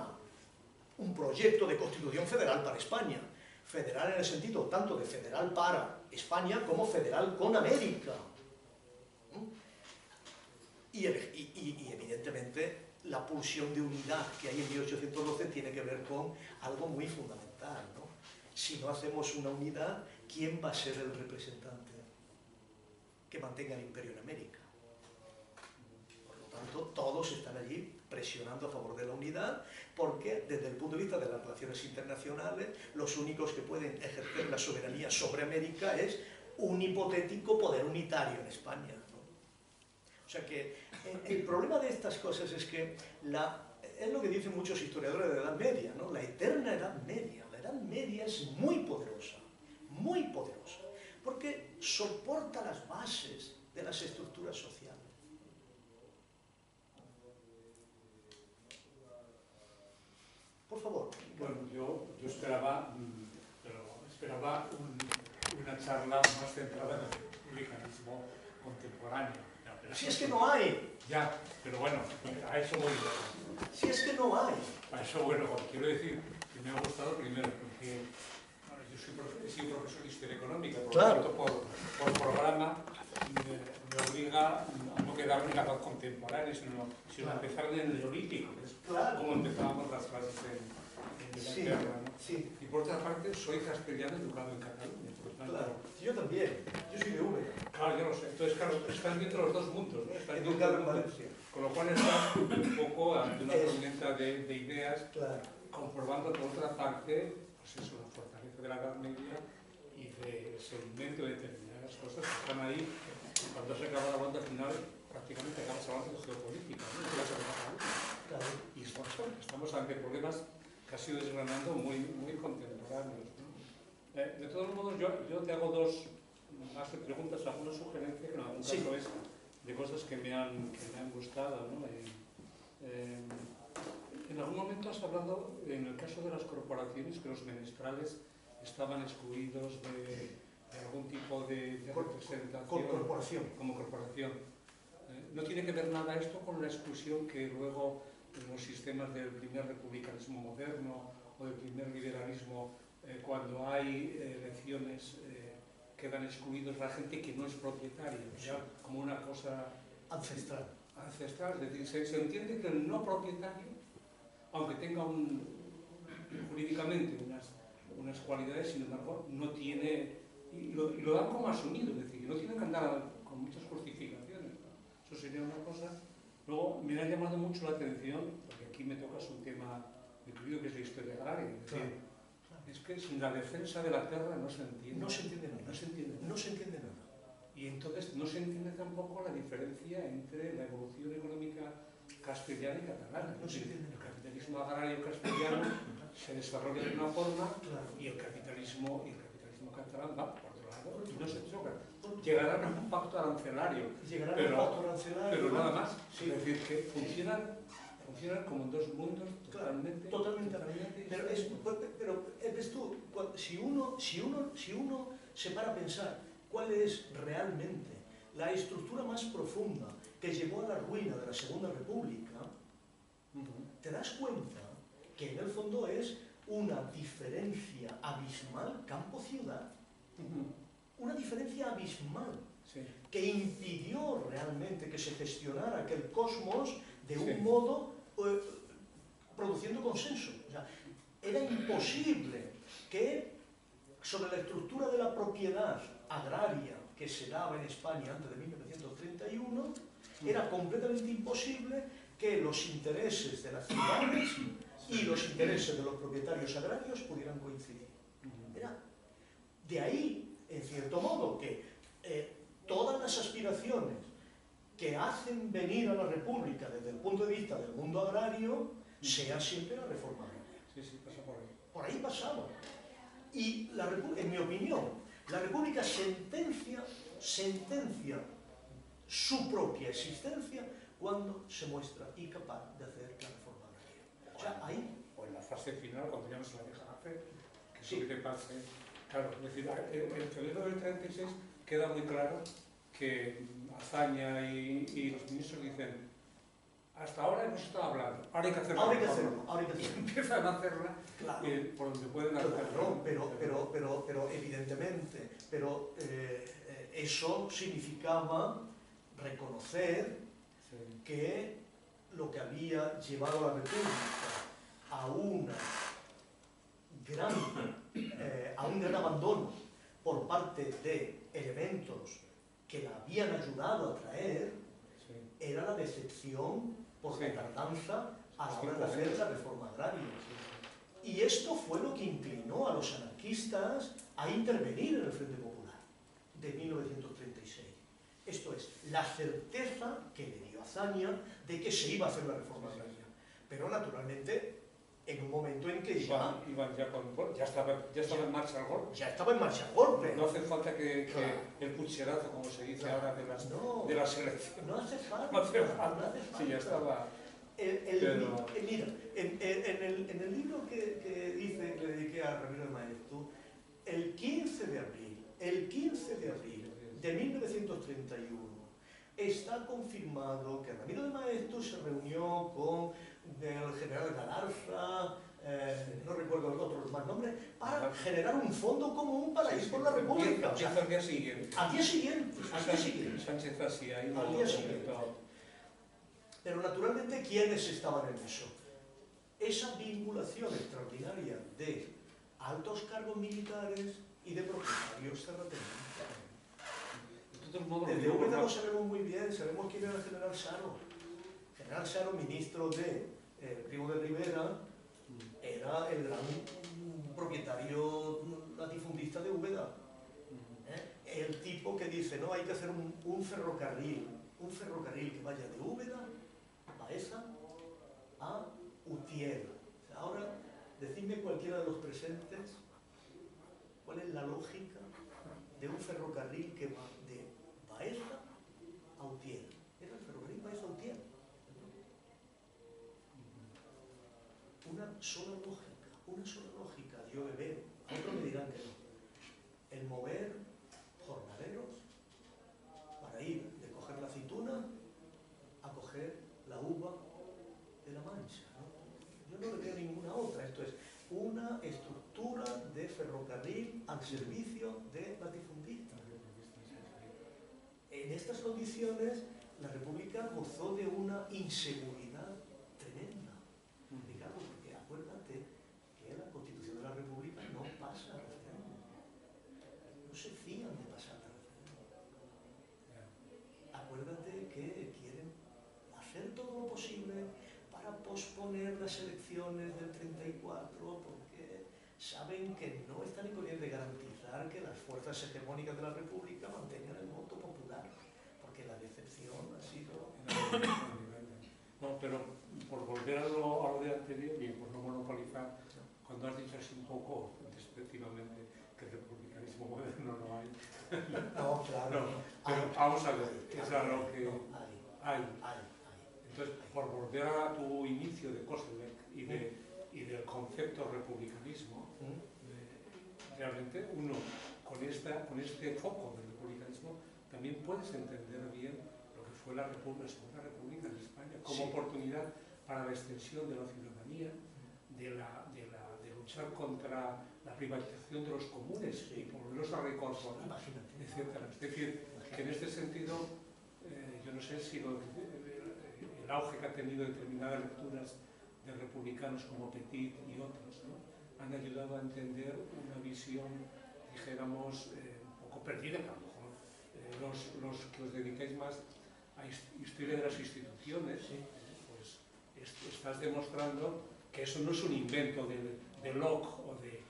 proyecto de constitución federal para España, federal en el sentido tanto de federal para España como federal con América. Y evidentemente la pulsión de unidad que hay en 1812 tiene que ver con algo muy fundamental, ¿no? Si no hacemos una unidad, ¿quién va a ser el representante que mantenga el imperio en América? Por lo tanto, todos están allí presionando a favor de la unidad, porque desde el punto de vista de las relaciones internacionales, los únicos que pueden ejercer la soberanía sobre América es un hipotético poder unitario en España, ¿no? O sea que el problema de estas cosas es que es lo que dicen muchos historiadores de la Edad Media, ¿no? La eterna Edad Media. La Edad Media es muy poderosa, porque soporta las bases de las estructuras sociales. Por favor. Bueno, yo esperaba, una charla más centrada en el republicanismo contemporáneo. Si es que no hay. Ya, pero bueno, a eso voy. Si es que no hay. A eso, bueno, quiero decir que me ha gustado primero, porque bueno, yo he sido profesor de Historia Económica, por lo tanto, por programa, me obliga a no quedarme en la edad contemporánea, sino a empezar en el neolítico, que es como empezábamos las clases en Inglaterra, ¿no? Sí. Y por otra parte, soy castellano educado en Cataluña. Claro, yo también. Yo soy de Úbeda. Claro, yo lo sé. Entonces, claro, están viendo los dos mundos, ¿no? Están viendo Educado en Valencia. con lo cual estás un poco ante una tormenta de ideas, Claro. comprobando por otra parte, pues eso, la fortaleza de la Edad Media y de seguimiento de determinadas cosas que están ahí. Cuando se acaba la banda final, prácticamente acabas hablando de geopolítica, ¿no? Claro. Y estamos ante problemas que has ido desgranando muy contemporáneos, ¿no? De todos modos, yo te hago dos más preguntas, alguna sugerencia, que en algún caso es de cosas que me han gustado, ¿no? En algún momento has hablado, en el caso de las corporaciones, que los menestrales estaban excluidos de algún tipo de representación. Como corporación. ¿No tiene que ver nada esto con la exclusión que luego en los sistemas del primer republicanismo moderno o del primer liberalismo, cuando hay elecciones, quedan excluidos la gente que no es propietaria, ya como una cosa ancestral? Es decir, se entiende que el no propietario, aunque tenga jurídicamente unas cualidades, sin embargo, no tiene, y lo dan como asumido, es decir, no tienen que andar con muchas justificaciones, ¿no? Eso sería una cosa. Luego, me ha llamado mucho la atención, porque aquí me tocas un tema muy querido, que es la historia agraria, es decir, es que sin la defensa de la tierra no se entiende. No se entiende nada. No se entiende nada. Y entonces no se entiende tampoco la diferencia entre la evolución económica castellana y catalana. No se entiende. El capitalismo agrario castellano se desarrolla de una forma, Claro. y el capitalismo catalán va por otro lado y no se chocan. Llegarán a un pacto arancelario, pero nada más. Sí. Es decir, que funcionan como en dos mundos totalmente. Pero ves tú, si uno se para a pensar cuál es realmente la estructura más profunda que llevó a la ruina de la Segunda República, te das cuenta que en el fondo es una diferencia abismal campo-ciudad. Una diferencia abismal que impidió realmente que se gestionara aquel cosmos de un modo produciendo consenso. O sea, era imposible que sobre la estructura de la propiedad agraria que se daba en España antes de 1931, era completamente imposible que los intereses de las ciudades y los intereses de los propietarios agrarios pudieran coincidir. De ahí, en cierto modo, que todas las aspiraciones que hacen venir a la República desde el punto de vista del mundo agrario sea siempre la reforma agraria. Sí, pasa por ahí. Por ahí pasaba. Y, en mi opinión, la República sentencia su propia existencia cuando se muestra incapaz de hacer la reforma agraria. O sea, ahí... O en la fase final, cuando ya no se la dejan hacer, que Sí. que te pase. Claro, es decir, en febrero del 36 queda muy claro que Azaña y los ministros dicen: hasta ahora hemos estado hablando, ahora hay que hacerlo. Ahora hay que hacerlo, ahora hay que Y hacerlo. empiezan a hacerla Claro. por donde pueden hacerlo. Claro, pero evidentemente, eso significaba reconocer Sí. que lo que había llevado a la República a un gran abandono por parte de elementos que la habían ayudado a traer, Sí. era la decepción por Sí. la tardanza a la Sí, hora de hacer correcto. la reforma agraria. Y esto fue lo que inclinó a los anarquistas a intervenir en el Frente Popular de 1936. Esto es, la certeza que le dio Azaña de que se iba a hacer la reforma agraria. Pero naturalmente, en un momento en que ya estaba en marcha el golpe. ya estaba en marcha el golpe. No hace falta que Claro. el pucherazo, como se dice Claro. ahora, No. de las elecciones. No hace falta. No hace falta. no hace falta. Sí, ya estaba. Mira, en el libro que le dediqué a Ramiro de Maeztu, el 15 de abril de 1931, está confirmado que Ramiro de Maeztu se reunió con el general Galarza, no recuerdo los otros más nombres, para generar un fondo común para ir por la República. O sea, Empieza al día siguiente. al día siguiente. Sánchez así, ahí no Al día siguiente. Pero naturalmente, ¿quiénes estaban en eso? Esa vinculación extraordinaria de altos cargos militares y de propietarios terratenientes. Desde Úbeda lo sabemos muy bien, sabemos quién era el general Saro. General Saro, ministro de Primo de Rivera, era el gran propietario latifundista de Úbeda. El tipo que dice, no, hay que hacer un ferrocarril que vaya de Úbeda, Baeza, a Utiel. O sea, ahora, decidme cualquiera de los presentes, ¿cuál es la lógica de un ferrocarril que va de Baeza a Utiel? Era el ferrocarril Baeza-Utiel. Una sola lógica, yo veo. Otros me dirán que no. El mover jornaleros para ir de coger la aceituna a coger la uva de la Mancha, ¿no? Yo no le veo ninguna otra. Esto es una estructura de ferrocarril al servicio de latifundistas. En estas condiciones, la República gozó de una inseguridad tremenda. Ricardo, porque acuérdate que la Constitución de la República no pasa a referéndum. No se fían de pasar a referéndum. Acuérdate que quieren hacer todo lo posible para posponer las elecciones del 34, porque saben que no están en condiciones de garantizar que las fuerzas hegemónicas de la República mantengan el voto popular, porque la decepción ha sido... No, pero por volver a lo de anterior y por no monopolizar, cuando has dicho así un poco despectivamente que republicanismo moderno no hay. No, claro. No, pero vamos a ver, es a lo que hay. Hay. Entonces, por volver a tu inicio de Koselleck y del concepto republicanismo, realmente uno con este foco del republicanismo también puedes entender bien lo que fue la Segunda República de España como oportunidad para la extensión de la ciudadanía, de luchar contra la privatización de los comunes y volverlos a reincorporar, etc. Es decir, que en este sentido, yo no sé si el auge que ha tenido determinadas lecturas de republicanos como Petit y otros, ¿no?, han ayudado a entender una visión, dijéramos, un poco perdida, que a lo mejor los que os dedicáis más a historia de las instituciones, pues estás demostrando que eso no es un invento de Locke o de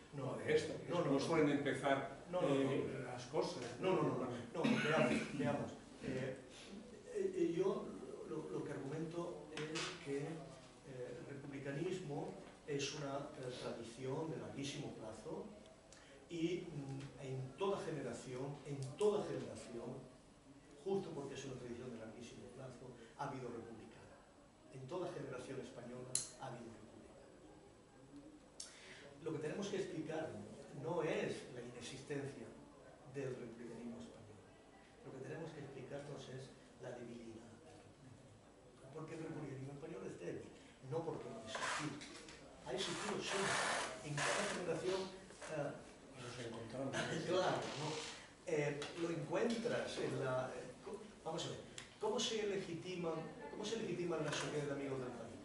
esto, no suelen empezar las cosas. Veamos. Yo lo que argumento es que el republicanismo es una tradición de larguísimo plazo y en toda generación, justo porque es una tradición de larguísimo plazo, ha habido republicana. En toda generación española ha habido republicana. Lo que tenemos que explicar Claro, ¿no? Lo encuentras en la... vamos a ver, ¿cómo se legitiman las sociedades de amigos del país?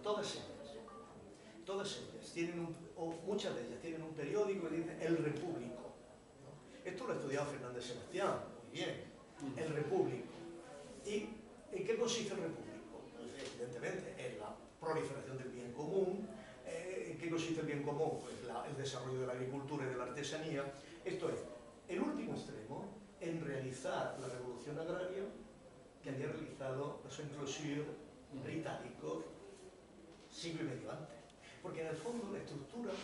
Todas ellas tienen o muchas de ellas tienen un periódico que dice El Repúblico, ¿no? Esto lo ha estudiado Fernández Sebastián, muy bien, El Repúblico. ¿Y en qué consiste el Repúblico? Pues, evidentemente, en la proliferación del bien común. ¿En qué consiste el bien común? Pues el desarrollo de la agricultura y de la artesanía. Esto es, el último extremo en realizar la revolución agraria que había realizado los enclosures británicos siglo y medio antes. Porque en el fondo la estructura de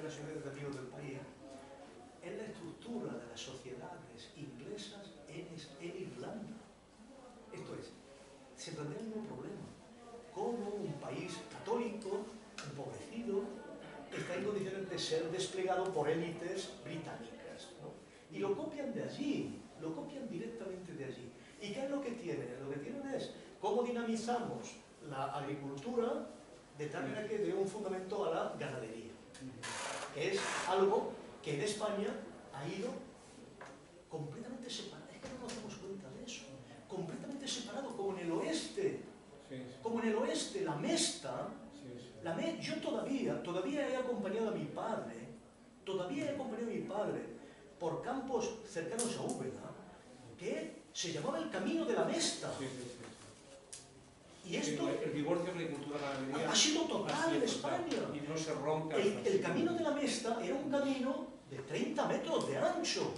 las sociedades educativas del país es la estructura de las sociedades inglesas en Irlanda. Esto es, se plantea el mismo problema. Cómo un país católico, empobrecido, está en condiciones de ser desplegado por élites británicas, ¿no? Y lo copian de allí, lo copian directamente de allí. ¿Y qué es lo que tienen? Lo que tienen es cómo dinamizamos la agricultura de tal manera que dé un fundamento a la ganadería, que es algo que en España ha ido completamente separado. Es que no nos damos cuenta de eso. Completamente separado, como en el oeste. Como en el oeste, la mesta, yo todavía he acompañado a mi padre, por campos cercanos a Úbeda, que se llamaba el Camino de la Mesta. Y esto el divorcio de la agricultura ganadería ha sido total en España. Y no se rompe. El Camino de la Mesta era un camino de 30 metros de ancho.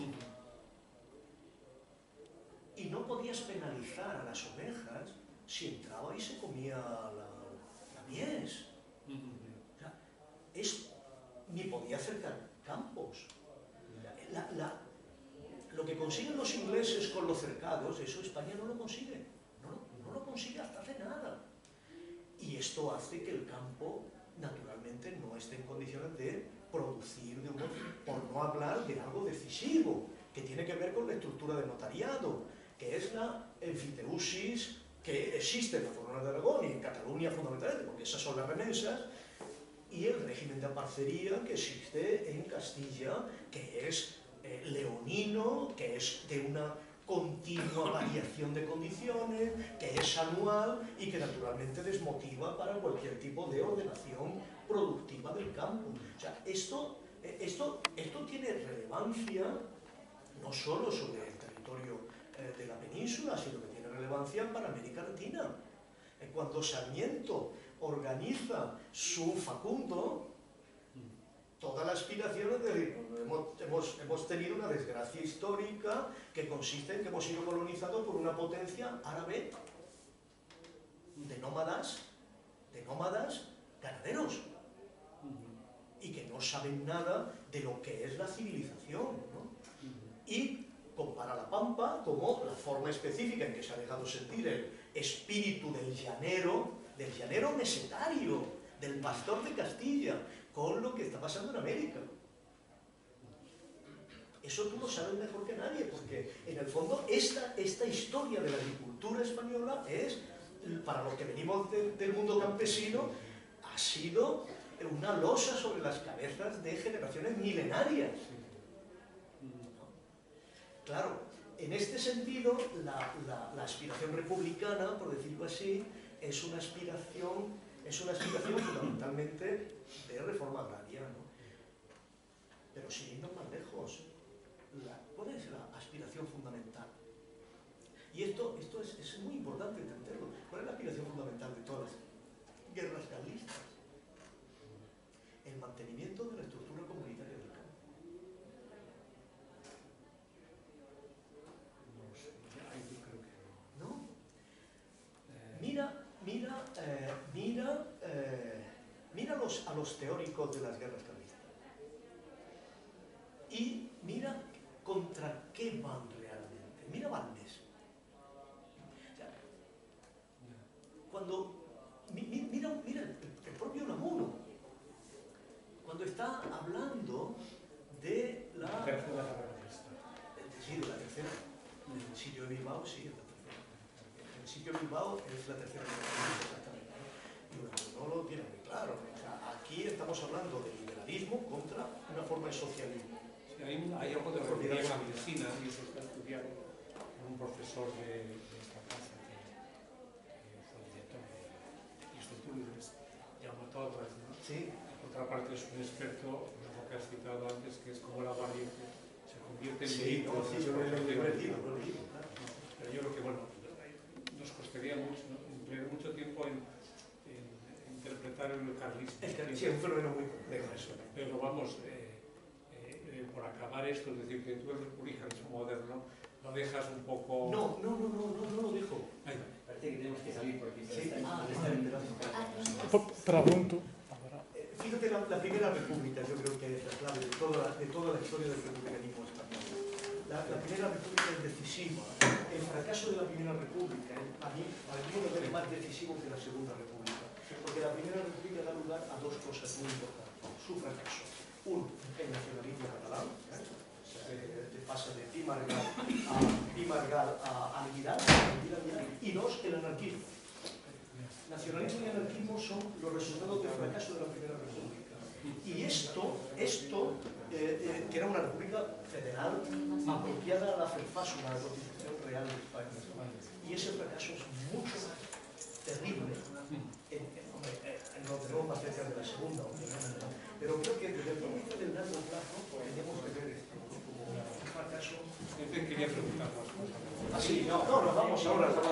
Y no podías penalizar a las ovejas si entraba y se comía la mies. O sea, ni podía cercar campos. Lo que consiguen los ingleses con los cercados, eso España no lo consigue. No lo consigue hasta hace nada. Y esto hace que el campo, naturalmente, no esté en condiciones de producir, por no hablar de algo decisivo, que tiene que ver con la estructura del notariado, que es la enfiteusis que existe en la Corona de Aragón y en Cataluña fundamentalmente, porque esas son las remensas, y el régimen de aparcería que existe en Castilla, que es leonino, que es de una continua variación de condiciones, que es anual y que naturalmente desmotiva para cualquier tipo de ordenación productiva del campo. O sea, esto tiene relevancia no solo sobre el territorio de la península, sino que tiene relevancia para América Latina. Cuando Sarmiento organiza su Facundo, toda la aspiración es decir, hemos tenido una desgracia histórica que consiste en que hemos sido colonizados por una potencia árabe de nómadas ganaderos y que no saben nada de lo que es la civilización, ¿no? Y compara la Pampa como la forma específica en que se ha dejado sentir el espíritu del llanero mesetario, del pastor de Castilla, con lo que está pasando en América. Eso tú lo sabes mejor que nadie, porque en el fondo esta historia de la agricultura española es, para los que venimos del mundo campesino, ha sido una losa sobre las cabezas de generaciones milenarias. Claro, en este sentido, la aspiración republicana, por decirlo así, es una aspiración fundamentalmente de reforma agraria, ¿no? Pero sin irnos más lejos, ¿cuál es la aspiración fundamental? Y esto es muy importante entenderlo. ¿Cuál es la aspiración fundamental de todas las guerras carlistas? El mantenimiento de la estructura comunitaria del campo. ¿No? Mira a los teóricos de las guerras carlistas y mira contra qué van realmente. Mira Balmes. O sea, mira el propio Unamuno, cuando está hablando de la tercera guerra carlista. Sí, de la tercera. El sitio de Bilbao, sí, es la tercera. El sitio de Bilbao es la tercera guerra carlista, exactamente. Y Unamuno lo tiene muy claro. O sea, aquí estamos hablando de liberación nacionalismo contra una forma de socialismo. Sí, hay algo de rebeldía campesina, y eso está estudiado por un profesor de esta casa que fue director de Instituto de Jaume Torres, ¿no? Sí. Por otra parte es un experto, lo que has citado antes, que es como la variante se convierte en Sí, no, sí, yo lo he leído, claro. Pero yo creo que, bueno, nos costaría mucho, ¿no? Emplear mucho tiempo en interpretar el carlismo. Sí, es un fenómeno muy complejo eso. Pero vamos, por acabar esto, es decir, que tú el republicanismo moderno lo dejas un poco... No lo dejo. Ahí va. Parece que tenemos que salir porque Sí. Pregunto. Fíjate, la Primera República yo creo que es la clave de toda la historia del republicanismo español. La Primera República es decisiva. El fracaso de la Primera República, a mí me parece más decisivo que la Segunda República. Porque la Primera República da lugar a dos cosas muy importantes. Su fracaso. Uno, el nacionalismo catalán. Se pasa de Pi Margall a Almirall. Y dos, el anarquismo. Nacionalismo y anarquismo son los resultados del fracaso de la Primera República. Y esto que era una república federal apropiada a la CEFAS, una Constitución Real de España. Y ese fracaso es mucho más terrible. No tenemos más cerca de la segunda, obviamente, pero creo que desde el punto de vista del largo plazo tenemos que ver esto como un fracaso. Yo te quería preguntar más cosas. Sí, no, nos vamos ahora a la